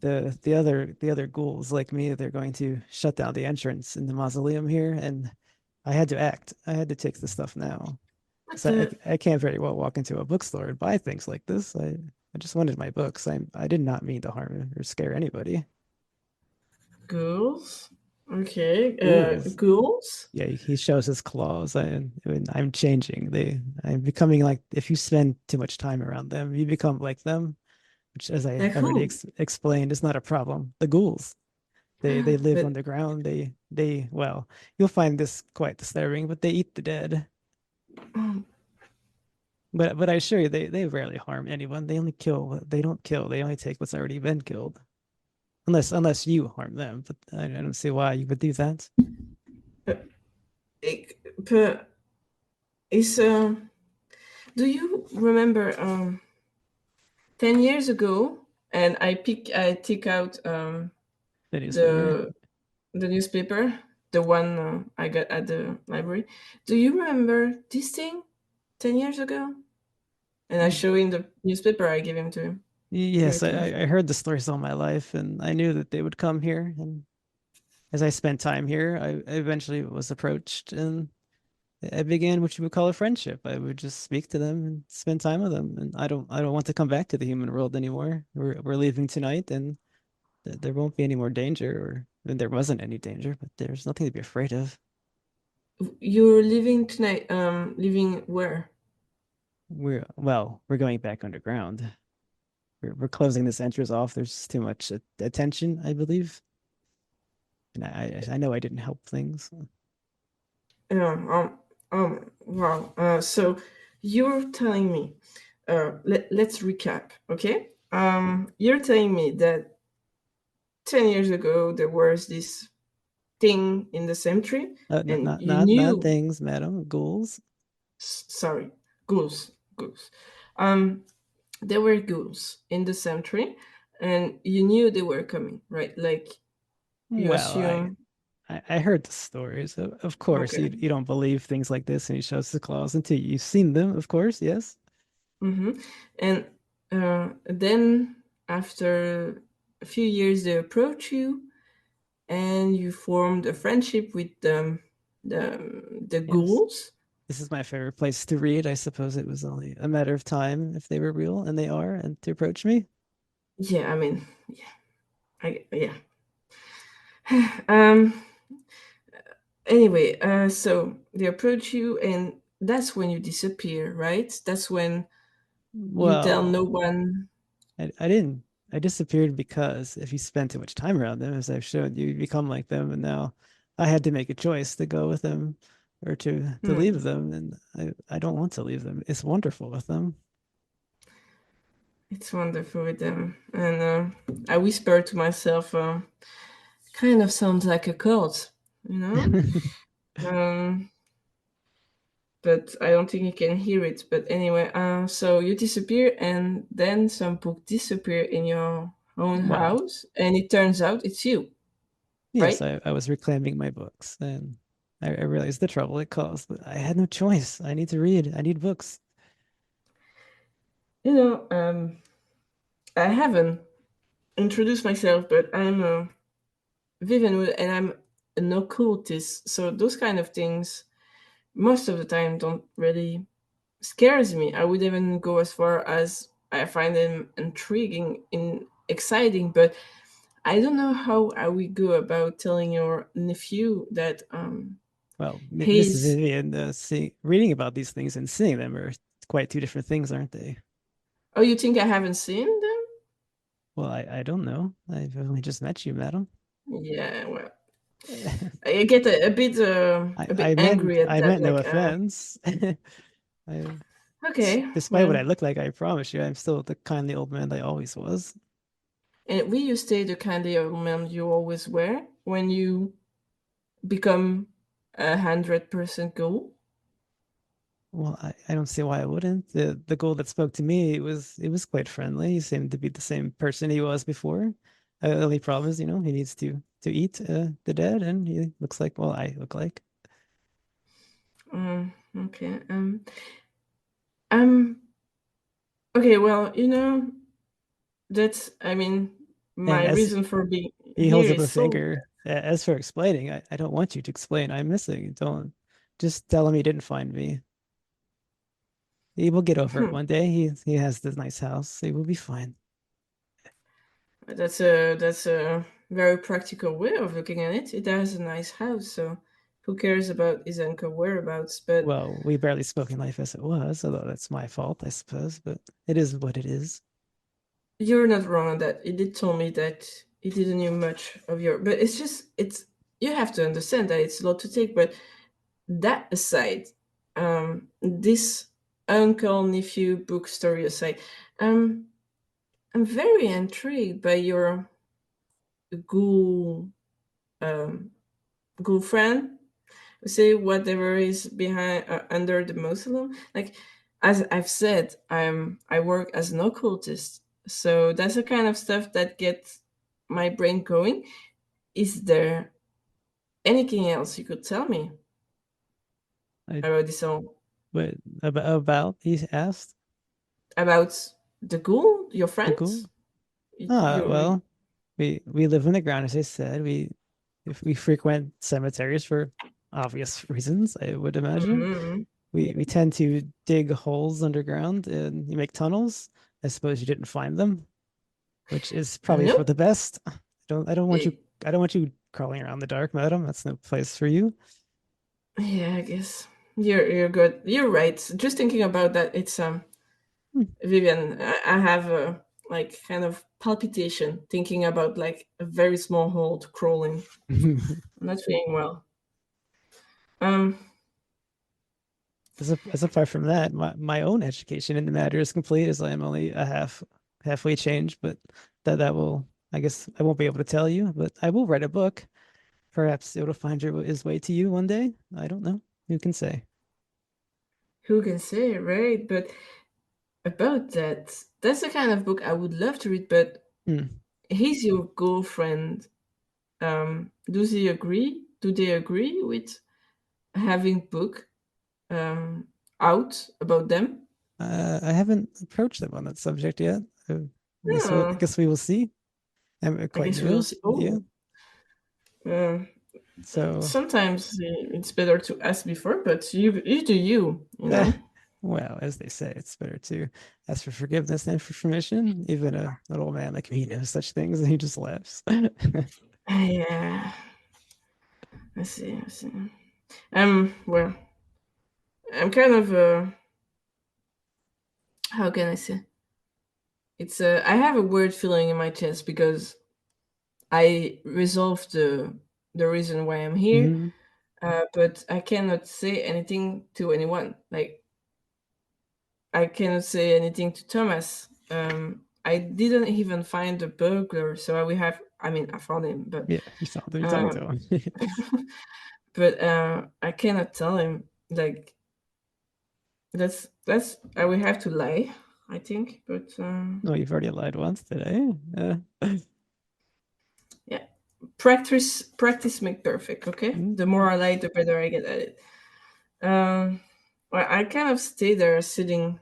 the other ghouls like me, they're going to shut down the entrance in the mausoleum here, and I had to act. I had to take the stuff now. what So the I can't very well walk into a bookstore and buy things like this. I just wanted my books. I did not mean to harm or scare anybody. ghouls? Okay, Ghouls. ghouls. Yeah, he shows his claws. I'm changing. I'm becoming like, if you spend too much time around them, you become like them, which, as I Like already who? explained, is not a problem. The ghouls. They live But underground. Well, you'll find this quite disturbing, but they eat the dead. um, But I assure you, they rarely harm anyone. They only kill. They don't kill. They only take what's already been killed. Unless you harm them. But I don't see why you would do that. but is do you remember 10 years ago? And I take out The newspaper. the the newspaper, the one I got at the library. Do you remember this thing 10 years ago? And I show him the newspaper I gave him to give Yes, it to him. I heard the stories all my life, and I knew that they would come here. And as I spent time here, I eventually was approached, and I began what you would call a friendship. I would just speak to them and spend time with them. And I don't want to come back to the human world anymore. We're leaving tonight, and there won't be any more danger, or and there wasn't any danger, but there's nothing to be afraid of. You're leaving tonight. Leaving where? We're going back underground. We're closing this entrance off. There's just too much attention, I believe. And I know I didn't help things. Yeah. Wow. So you're telling me. Let's recap. Okay. You're telling me that 10 years ago there was this thing in the cemetery, and you Not knew. things, madam. Ghouls. Sorry, ghouls. Ghouls. Um, there were ghouls in the cemetery, and you knew they were coming, right? Like you Well, assume. I heard the stories. Of course, Okay. you don't believe things like this, and he shows the claws until you've seen them. Of course, yes. Mm-hmm. And then after a few years, they approach you, and you formed a friendship with the Yes. ghouls. This is my favorite place to read. I suppose it was only a matter of time if they were real, and they are, and to approach me. Yeah, I mean, yeah, yeah. um. Anyway, so they approach you, and that's when you disappear, right? That's when you tell no Well, one. I didn't. I disappeared because if you spend too much time around them, as I've showed you, you become like them. And now I had to make a choice to go with them or to Hmm, leave them. And I don't want to leave them. It's wonderful with them. it's wonderful with them, and I whisper to myself, kind of sounds like a cult, you know. Um, but I don't think you can hear it. But anyway, so you disappear, and then some book disappear in your own Well, house, and it turns out it's you, yes, right? I was reclaiming my books and I realized the trouble it caused, but I had no choice. I need to read. I need books. You know, I haven't introduced myself, but I'm Vivian, and I'm an occultist. So those kind of things, most of the time, don't really scares me. I would even go as far as I find them intriguing and exciting, but I don't know how I would go about telling your nephew that Well, Miss he's. Vivian, reading about these things and seeing them are quite two different things, aren't they? Oh, you think I haven't seen them? Well, I don't know. I've only just met you, madam. Yeah, well. I get I a bit I meant angry at I that. meant no Like, offense. I, okay, despite what well, I look like, I promise you, I'm still the kindly old man I always was. and will you stay the kindly old man you always were when you become 100% ghoul? Well, I don't see why I wouldn't. The goal that spoke to me, it was quite friendly. He seemed to be the same person he was before. The only problem is, he needs to eat the dead, and he looks like, well, I look like. Okay. Um. Okay. Well, that's. I mean, And my as reason for being he holds here up a is so. finger, as for explaining, I don't want you to explain. I'm missing. Don't just tell him he didn't find me. He will get over it Hmm, one day. He has this nice house. He will be fine. that's a very practical way of looking at it. It has a nice house, so who cares about his uncle whereabouts? But Well, we barely spoke in life as it was, although that's my fault, I suppose, but it is what it is. you're not wrong on that. He did tell me that he didn't know much of your. But it's you have to understand that it's a lot to take. But that aside, this uncle nephew book story aside, um, I'm very intrigued by your ghoul um, ghoul friend. Say whatever is behind under the mausoleum. Like as I've said, I work as an occultist, so that's the kind of stuff that gets my brain going. Is there anything else you could tell me I about this song? but about he asked About the ghoul, your the ghoul. friends? Well, we live in the ground, as I said. We frequent cemeteries for obvious reasons, I would imagine. Mm, We tend to dig holes underground and you make tunnels. I suppose you didn't find them, which is probably for nope. the best. I don't want you Eh, I don't want you crawling around the dark, madam. That's no place for you. Yeah, I guess you're good. You're right. Just thinking about that, it's Vivian, I have a like kind of palpitation thinking about like a very small hole to crawl in. I'm not feeling well. Um, As apart from that, my own education in the matter is complete as I am only a halfway changed, but that will I guess I won't be able to tell you, but I will write a book. Perhaps it'll find his way to you one day. I don't know. Who can say? who can say, right? But about that, that's the kind of book I would love to read. But Hmm. he's your girlfriend. Does he agree? Do they agree with having book um out about them? I haven't approached them on that subject yet. I No, guess we will see. I'm I quite guess we will new. see. Yeah. Oh, uh, So, sometimes it's better to ask before, but you do you, you eh, know. well, as they say, it's better to ask for forgiveness than for permission. Even an old man like me knows such things, and he just laughs. Yeah, I see. I see. Well, I'm kind of how can I say? It's I have a weird feeling in my chest because I resolved the reason why I'm here, Mhm. but I cannot say anything to anyone. Like I cannot say anything to Thomas. I didn't even find the burglar, so we have. I mean, I found him, Yeah, you saw them talking um, to him. but I cannot tell him. Like that's I will have to lie, I think. But No, you've already lied once today. yeah, practice make perfect. Okay, Mm, the more I lie, the better I get at it. Um, well, I kind of stay there sitting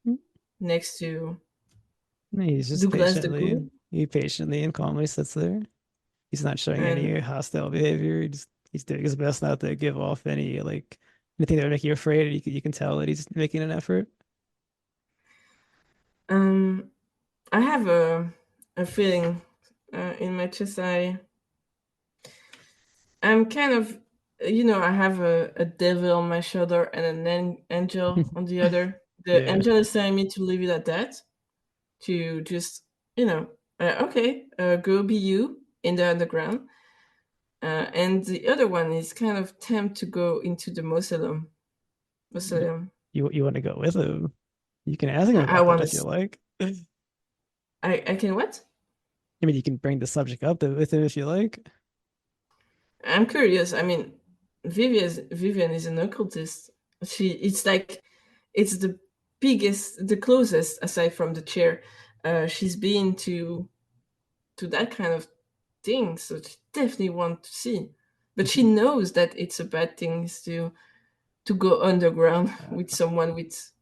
mm. next to He's just Douglas the Ghoul, he patiently and calmly sits there. He's not showing and any hostile behavior. He's doing his best not to give off any anything that would make you afraid. You can tell that he's making an effort. um, I have a feeling in my chest. I'm kind of, I have a devil on my shoulder and an angel on the other. The Yeah. angel is telling me to leave it at that, to just, okay, go be you in the underground. And the other one is kind of tempted to go into the mausoleum. You Mausoleum. you want to go with him? You can ask him I about that want if you to. like. I can what? I mean, you can bring the subject up with him if you like. I'm curious. I mean, Vivian is an occultist. It's like, it's the biggest, the closest aside from the chair. She's been to that kind of thing, so she definitely wants to see. But she knows that it's a bad thing to go underground with someone with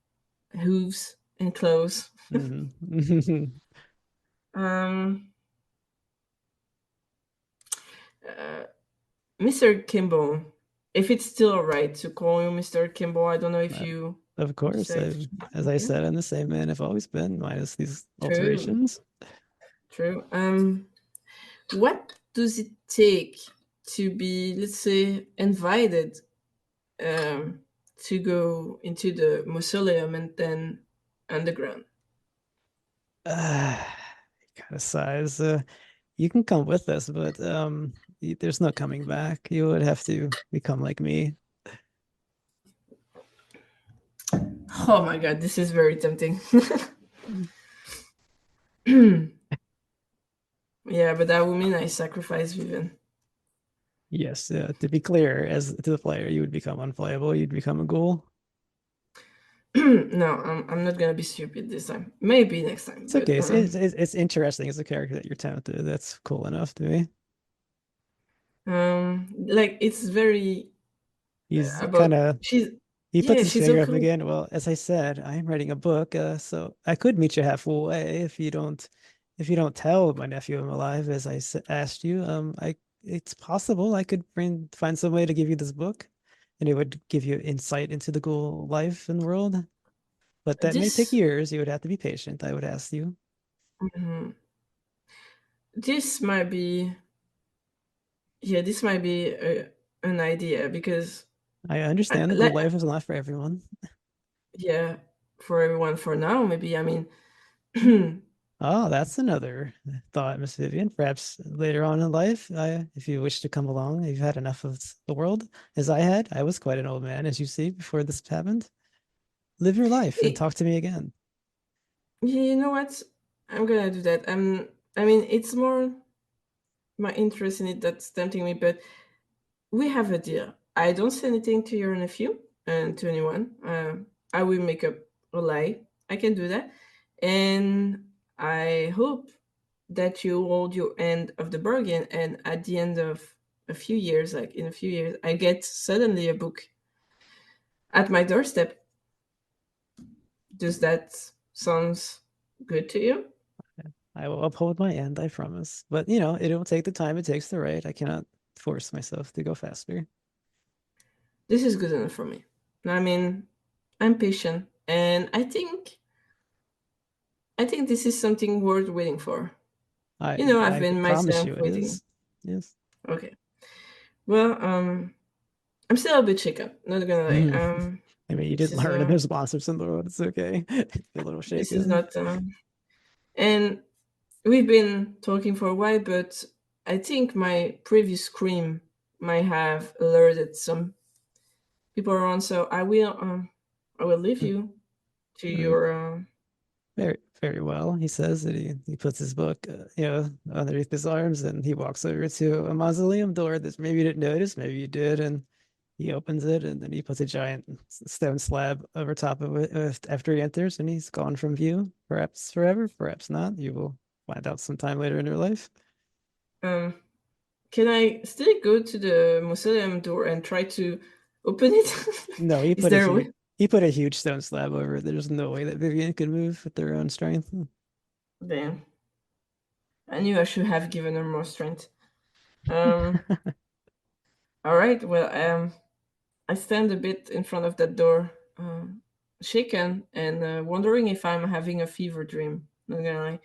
hooves and claws. Mhm. Um, uh, Mr. Kimball, if it's still alright to call you Mr. Kimball, I don't know if Uh, you Of course, decide. as I Okay, said, I'm the same man I've always been, minus these true, alterations. true. What does it take to be, let's say, invited um, to go into the mausoleum and then underground? Uh, kind of size. You can come with us, but there's no coming back. You would have to become like me. Oh my god, this is very tempting. Yeah, but that would mean I sacrifice Vivian. Yes, to be clear, as to the player, you would become unplayable. You'd become a ghoul. No, I'm not gonna be stupid this time. Maybe next time, It's but okay. It's interesting as a character that you're tempted. That's cool enough to me. like it's very He's kind about of she's he puts yeah, his she's finger up okay. again. Well, as I said, I'm writing a book, so I could meet you halfway if you don't tell my nephew I'm alive, as asked you. It's possible I could find some way to give you this book, and it would give you insight into the ghoul life and world. But that may take This years. You would have to be patient, I would ask you. mhm. This might be, yeah, this might be an idea because I understand the ghoul like, life is not for everyone. yeah, for everyone for now, maybe. I mean, I Oh, that's another thought, Miss Vivian. Perhaps later on in life, if you wish to come along, you've had enough of the world, as I had. I was quite an old man, as you see, before this happened. Live your life and talk to me again. you know what? I'm gonna do that. I mean, it's more my interest in it that's tempting me, but we have a deal. I don't say anything to your nephew and to anyone. I will make up a lie. I can do that. And I hope that you hold your end of the bargain. And at the end of a few years, like in a few years, I get suddenly a book at my doorstep. Does that sounds good to you? I will uphold my end, I promise. But, it'll take the time it takes to write. I cannot force myself to go faster. This is good enough for me. I mean, I'm patient, and I think this is something worth waiting for. I I've I been promise you myself it waiting. is. Yes. Okay. Well, I'm still a bit shaken. Not gonna lie. I mean, you This did is learn, and there's monsters in the world. It's okay. Be a little this is shaken. not. And we've been talking for a while, but I think my previous scream might have alerted some people around. So I will leave Mm, you to mm. your. Very, very well. He says that he puts his book, underneath his arms, and he walks over to a mausoleum door that maybe you didn't notice, maybe you did, and he opens it, and then he puts a giant stone slab over top of it after he enters, and he's gone from view, perhaps forever, perhaps not. You will find out sometime later in your life. Um, can I still go to the mausoleum door and try to open it? No, Is there a way? he put a huge stone slab over it. There's no way that Vivian could move with their own strength. Damn. I knew I should have given her more strength. Um, all right. Well, I stand a bit in front of that door, shaken and wondering if I'm having a fever dream. Not gonna lie.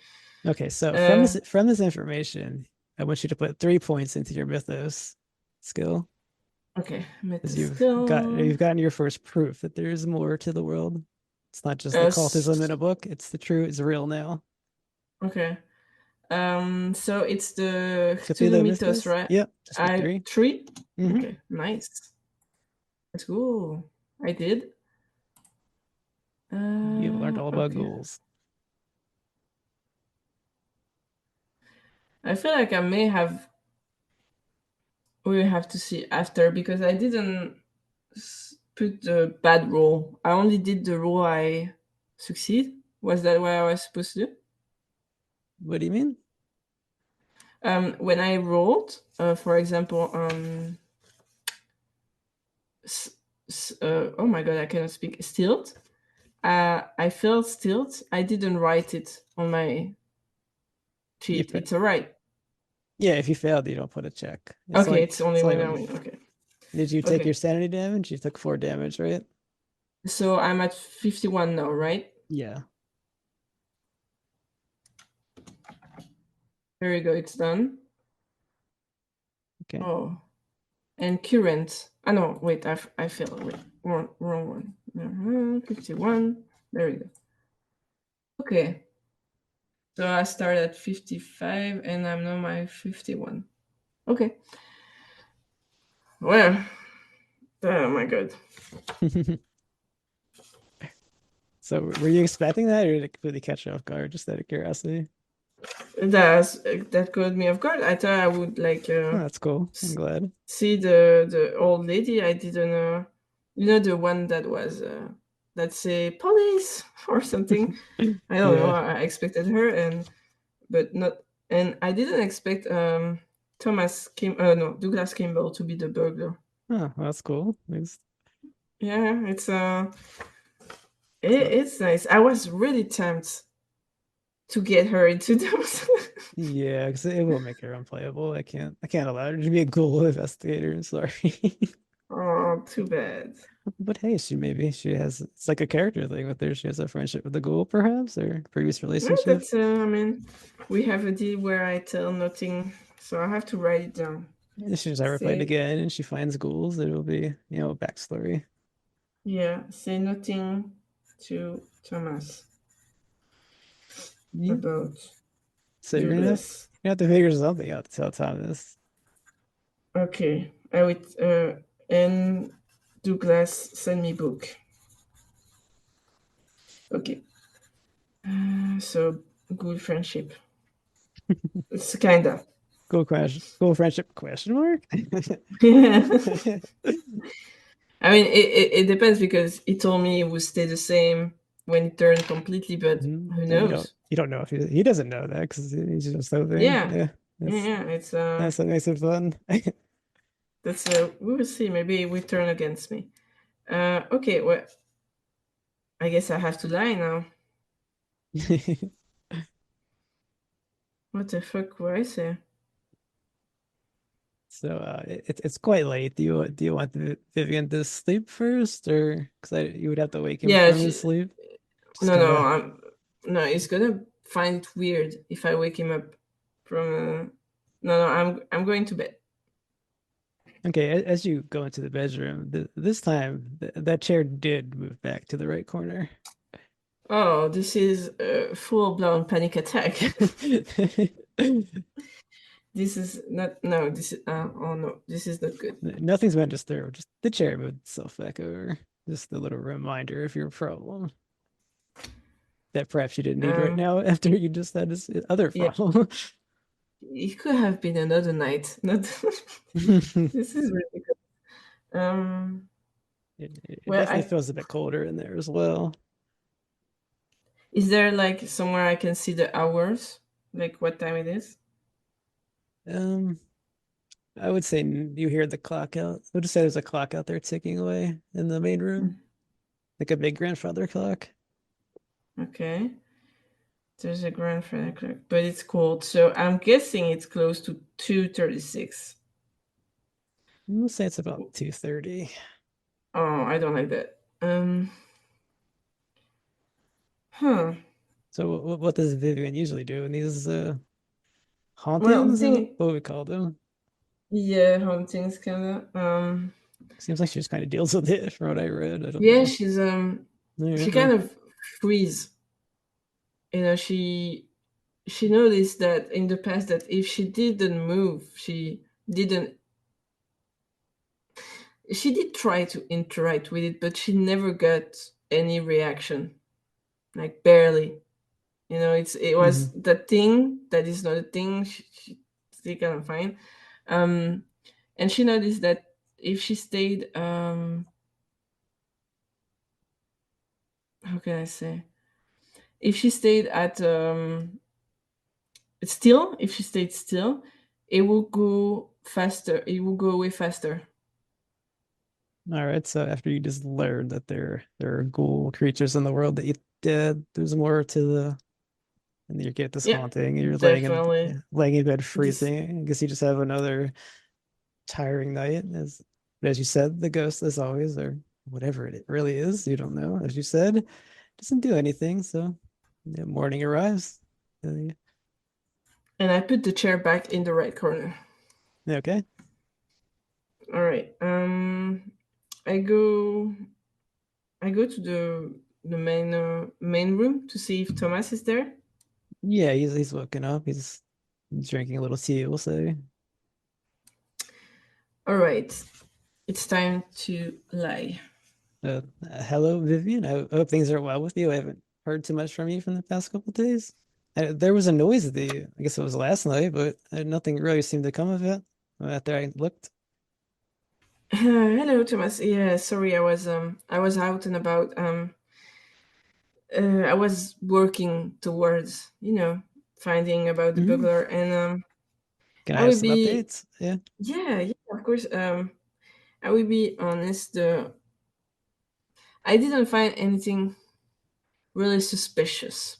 Okay, so Uh, from this information, I want you to put 3 points into your mythos skill, okay. Met because the skill. you've gotten your first proof that there is more to the world. It's not just Uh, s- occultism in a book. It's real now. okay. So it's the Cthulhu Cthulhu mythos, Mythos? right? Yep, just the I three. three. Mm-hmm. Okay, nice. Let's go. I did. You've learned all about Okay. ghouls. I feel like I may have. We have to see after because I didn't put the bad roll. I only did the roll I succeed. Was that what I was supposed to do? What do you mean? When I rolled, for example, oh my god, I cannot speak. Stilt. I failed stilt. I didn't write it on my You cheat. fa- It's alright. yeah, if you failed, you don't put a check. Okay, it's It's only only when I when you win. Okay. did you take Okay. your sanity damage? You took 4 damage, right? So I'm at 51 now, right? Yeah. There you go. It's done. Okay. Oh, and current. Ah no, wait. I failed. Wait, wrong one. 51. There we go. Okay. So I started at 55 and I'm now my 51. Okay. Well, oh my god. So were you expecting that, or did it completely catch you off guard? Just out of curiosity. That caught me off guard. I thought I would like Oh, that's cool. I'm s- glad. see the old lady. I didn't you know the one that was that say police or something. I don't know. Yeah. I expected her and but not and I didn't expect Douglas Kimball to be the burglar. Oh, that's cool. Thanks. Yeah, So it's nice. I was really tempted to get her into those. yeah, because it will make her unplayable. I can't allow her to be a ghoul investigator. I'm sorry. Oh, too bad. But hey, she has it's like a character thing with her. She has a friendship with the ghoul, perhaps, or previous Well, relationship. that's I mean, we have a deal where I tell nothing, so I have to write it down. If she's ever played Say again and she finds ghouls, it'll be, a backstory. yeah, say nothing to Thomas Yeah. about So Douglas. you have to figure something out to tell Thomas. Okay, I would and Douglas send me book. Okay, so good friendship. It's kinda. Cool friendship question mark? I mean, it depends because he told me it would stay the same when it turned completely, but who And knows? you don't know if he doesn't know that because he's just hoping. Yeah, Yeah, yeah. It's that's what makes it fun. that's we will see. Maybe it will turn against me. Okay. Well, I guess I have to lie now. What the fuck would I say? So it's quite late. Do you want Vivian to sleep first, or because you would have to wake him Yeah. from his sleep? Just No, kind no. of No. It's gonna find it weird if I wake him up from. No, no. I'm going to bed. okay. As you go into the bedroom, this time that chair did move back to the right corner. Oh, this is a full blown panic attack. This is not. No. This is. Oh no. This is not good. Nothing's been disturbed. Just the chair moved itself back over. Just a little reminder of your problem that perhaps you didn't need right Um. now after you just had this other Yeah. problem. It could have been another night. Not. This is ridiculous. Um. It Well, definitely feels a bit colder in there as well. is there like somewhere I can see the hours, like what time it is? Um, I would say you hear the clock out. We'll just say there's a clock out there ticking away in the main room, like a big grandfather clock. Okay. There's a grandfather clock, but it's cold, so I'm guessing it's close to 2:36. We'll say it's about 2:30. Oh, I don't like that. Huh. So what does Vivian usually do in these Well, the hauntings? Is thing, what we call them? yeah, hauntings kind of. Seems like she just kind of deals with it from what I read. I don't Yeah, know. she's All right, she well, kind of freeze. You know, she she noticed that in the past that if she didn't move, didn't she did try to interact with it, but she never got any reaction, like barely. It was Hmm. the thing that is not a thing. She still couldn't find, um, and she noticed that if she stayed, how can I say, if she stayed at still, if she stayed still, it will go faster. It will go away faster. All right, so after you just learned that there are ghoul creatures in the world that you did, there's more to the and you get this Yeah, haunting, and you're definitely. laying in bed This freezing. I guess you just have another tiring night. As you said, the ghost, as always, or whatever it really is, you don't know. As you said, doesn't do anything. So the morning arrives. Yeah, And I put the chair back in the right corner. okay. All right. I go. I go to the main room to see if Thomas is there. Yeah, he's woken up. He's drinking a little tea, we'll say. All right. It's time to lie. Hello, Vivian. I hope things are well with you. I haven't heard too much from you from the past couple days. There was a noise I guess it was last night, but nothing really seemed to come of it after I looked. Hello, Thomas. Yeah, sorry, I was out and about. I was working towards, finding about the Hmm. burglar, and Can I I have will some be, updates? Yeah. yeah, yeah, of course. I will be honest. I didn't find anything really suspicious.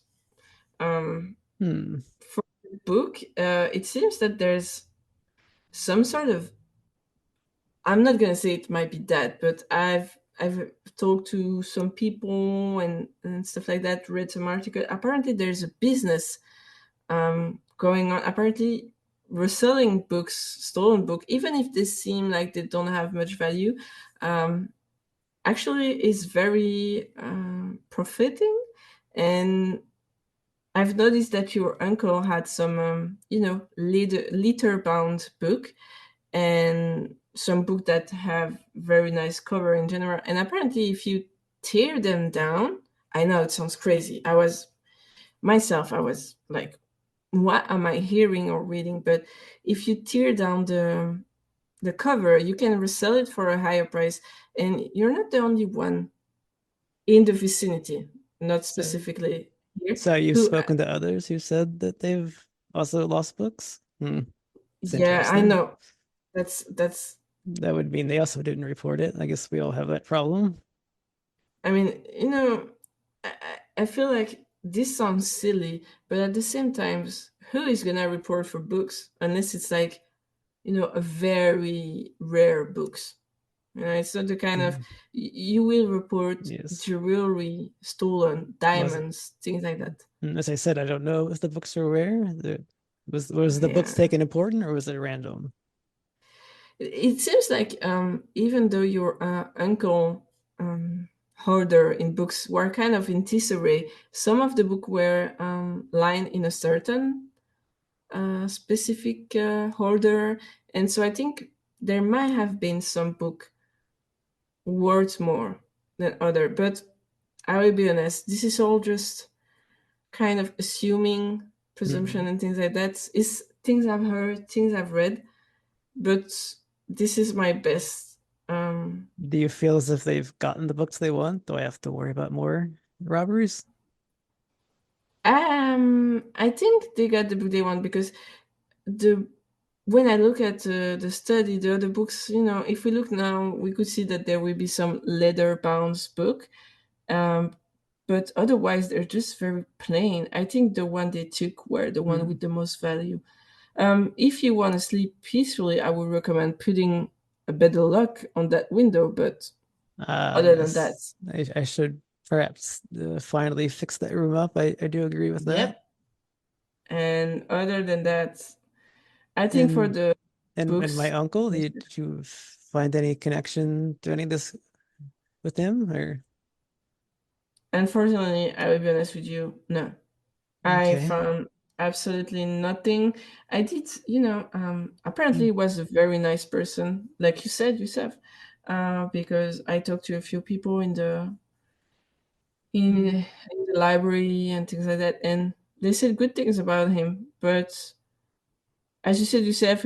Um, Hmm. for the book, it seems that there's some sort of. I'm not gonna say it might be that, but I've talked to some people and stuff like that. Read some article. Apparently, there's a business going on. Apparently, reselling books, stolen book, even if they seem like they don't have much value, um, actually is very profiting. And I've noticed that your uncle had some, litter bound book and some book that have very nice cover in general. And apparently, if you tear them down, I know it sounds crazy. I was like, what am I hearing or reading? But if you tear down the cover, you can resell it for a higher price, and you're not the only one in the vicinity, not So, specifically here, so you've who, spoken to others who said that they've also lost books? Hmm. It's yeah, I interesting. know. That's That would mean they also didn't report it. I guess we all have that problem. I mean, I feel like this sounds silly, but at the same time, who is gonna report for books unless it's like, a very rare books. It's not the kind of Mhm. you will report Yes. jewelry stolen, Well, as, diamonds, things like that. as I said, I don't know if the books were rare. Was the books Yeah. taken important or was it random? It seems like even though your uncle hoarder in books were kind of in disarray, some of the book were lined in a certain specific hoarder, and so I think there might have been some book worth more than other. But I will be honest, this is all just kind of assuming presumption Hmm. and things like that. Is things I've heard, things I've read, but this is my best. Do you feel as if they've gotten the books they want? Do I have to worry about more robberies? I think they got the book they want because the when I look at the study, the other books, if we look now, we could see that there will be some leather bound book, um, but otherwise they're just very plain. I think the one they took were the one Hmm. with the most value. If you want to sleep peacefully, I would recommend putting a better lock on that window. But Ah, other than that, yes. I should perhaps finally fix that room up. I do agree with that. yep. And other than that, I think for And the and my books, uncle, did you find any connection to any of this with him or unfortunately, I will be honest with you. No, I okay. found absolutely nothing. I did, apparently Mm, he was a very nice person, like you said yourself, because I talked to a few people mm, in the library and things like that, and they said good things about him. But as you said yourself,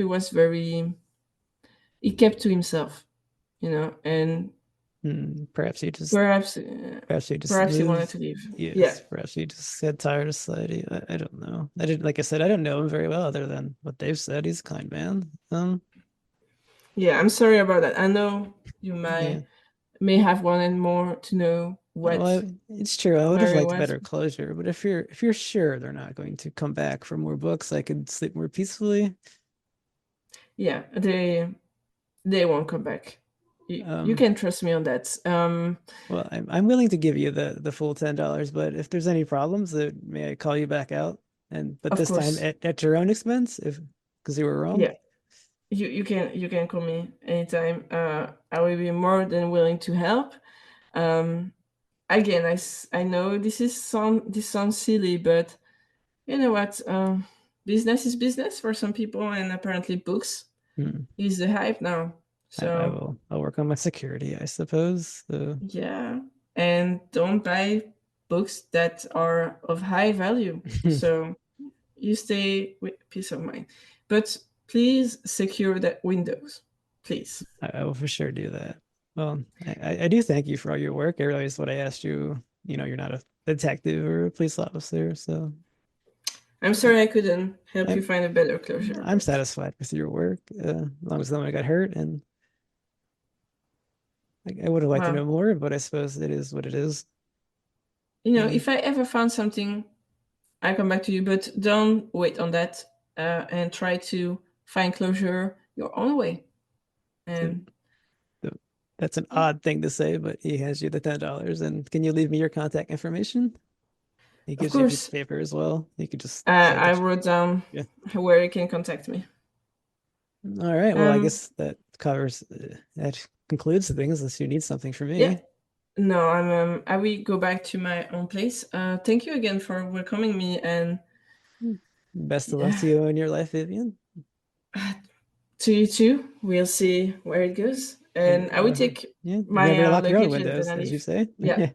he kept to himself, and Perhaps you just perhaps perhaps you just perhaps he wanted live. to leave. Yeah, Yes, perhaps you just get tired of society. I don't know. I didn't like I said, I don't know him very well other than what they've said. He's a kind man. yeah. I'm sorry about that. I know you Yeah. may have wanted more to know Well, what it's true. I would have Mary liked was. better closure, but if you're sure they're not going to come back for more books, I could sleep more peacefully. Yeah, they won't come back. You Um, can trust me on that. well, I'm willing to give you the full $10, but if there's any problems, may I call you back out? But Of this time course, at your own expense, if because you were wrong. yeah. You can call me anytime. I will be more than willing to help. Um, Again, I know this sounds silly, but you know what? Business is business for some people, and apparently books Hmm. is the hype now. I So will. I'll work on my security, I suppose. yeah, and don't buy books that are of high value. So you stay with peace of mind. But please secure that windows, please. I will for sure do that. Well, I do thank you for all your work. I realized what I asked you. You're not a detective or a police officer, so I'm sorry I couldn't help you I'm find a better closure, I'm but satisfied with your work. As long as no one got hurt, and I would have liked to well, know more, but I suppose it is what it is. Uh, if I ever found something, I come back to you. But don't wait on that, and try to find closure your own way. so And that's an yeah, odd thing to say, but he has you the $10. And can you leave me your contact information? He of gives you a piece of course, paper as well. You could just say I that. wrote down Yeah. where you can contact me. All right. Well, I Um, guess that concludes the things unless you need something from yeah, me. no, I will go back to my own place. Thank you again for welcoming me, and Best of luck yeah, to you in your life, Vivian. to you too. We'll see where it goes, And and I will take yeah, my remember to lock your own luggage and then windows, I as you leave. say. Yeah,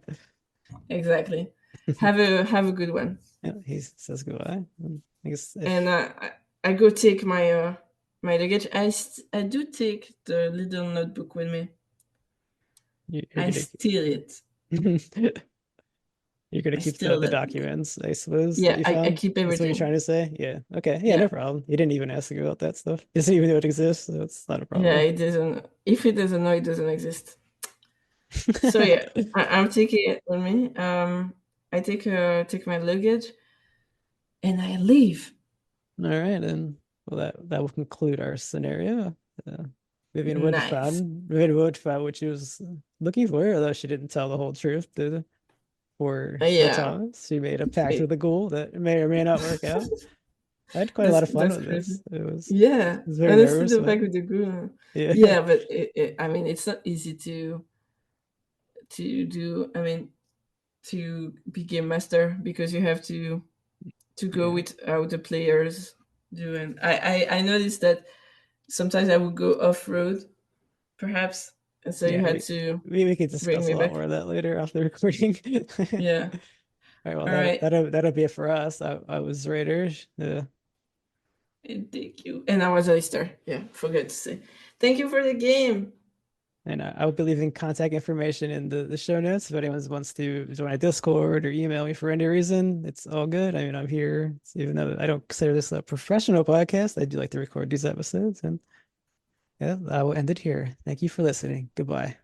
exactly. Have a good one. Yeah, he says goodbye. I guess And if I go take my luggage. I do take the little notebook with me. you're I gonna steal it. you're gonna I keep steal the it. documents, I suppose, that Yeah, you I found. keep That's what you're everything. trying to say? Yeah. Okay. Yeah, Yeah, no problem. He didn't even ask you about that stuff. He doesn't even know it exists, so it's not a yeah. problem. It doesn't. If it doesn't know, it doesn't exist. So yeah, I'm taking it with me. I take my luggage and I leave. All right, and well, that will conclude our scenario. Uh, Nice. Vivian would found what she was looking for, although she didn't tell the whole truth for Yeah, Thomas. She made a pact it, with a ghoul that may or may not work out. I had quite a lot of fun that's with crazy. this. It was Yeah, I was very honestly, nervous, the but fact with the goo. yeah, Yeah, but I mean, it's not easy to do. I mean, to be game master because you have to go yeah, with how the players do. And I noticed that sometimes I would go off road, perhaps, and so you yeah. had to We could bring discuss me a lot back. more of that later off the recording. Yeah. All right, well All right. that'll be it for us. I was Zraitor. And thank you. And I was Alistair. Yeah, forgot to say. Thank you for the game. And I will be leaving contact information in the show notes if anyone wants to join a Discord or email me for any reason. It's all good. I mean, I'm here, even though I don't consider this a professional podcast. I do like to record these episodes. And yeah, I will end it here. Thank you for listening. Goodbye.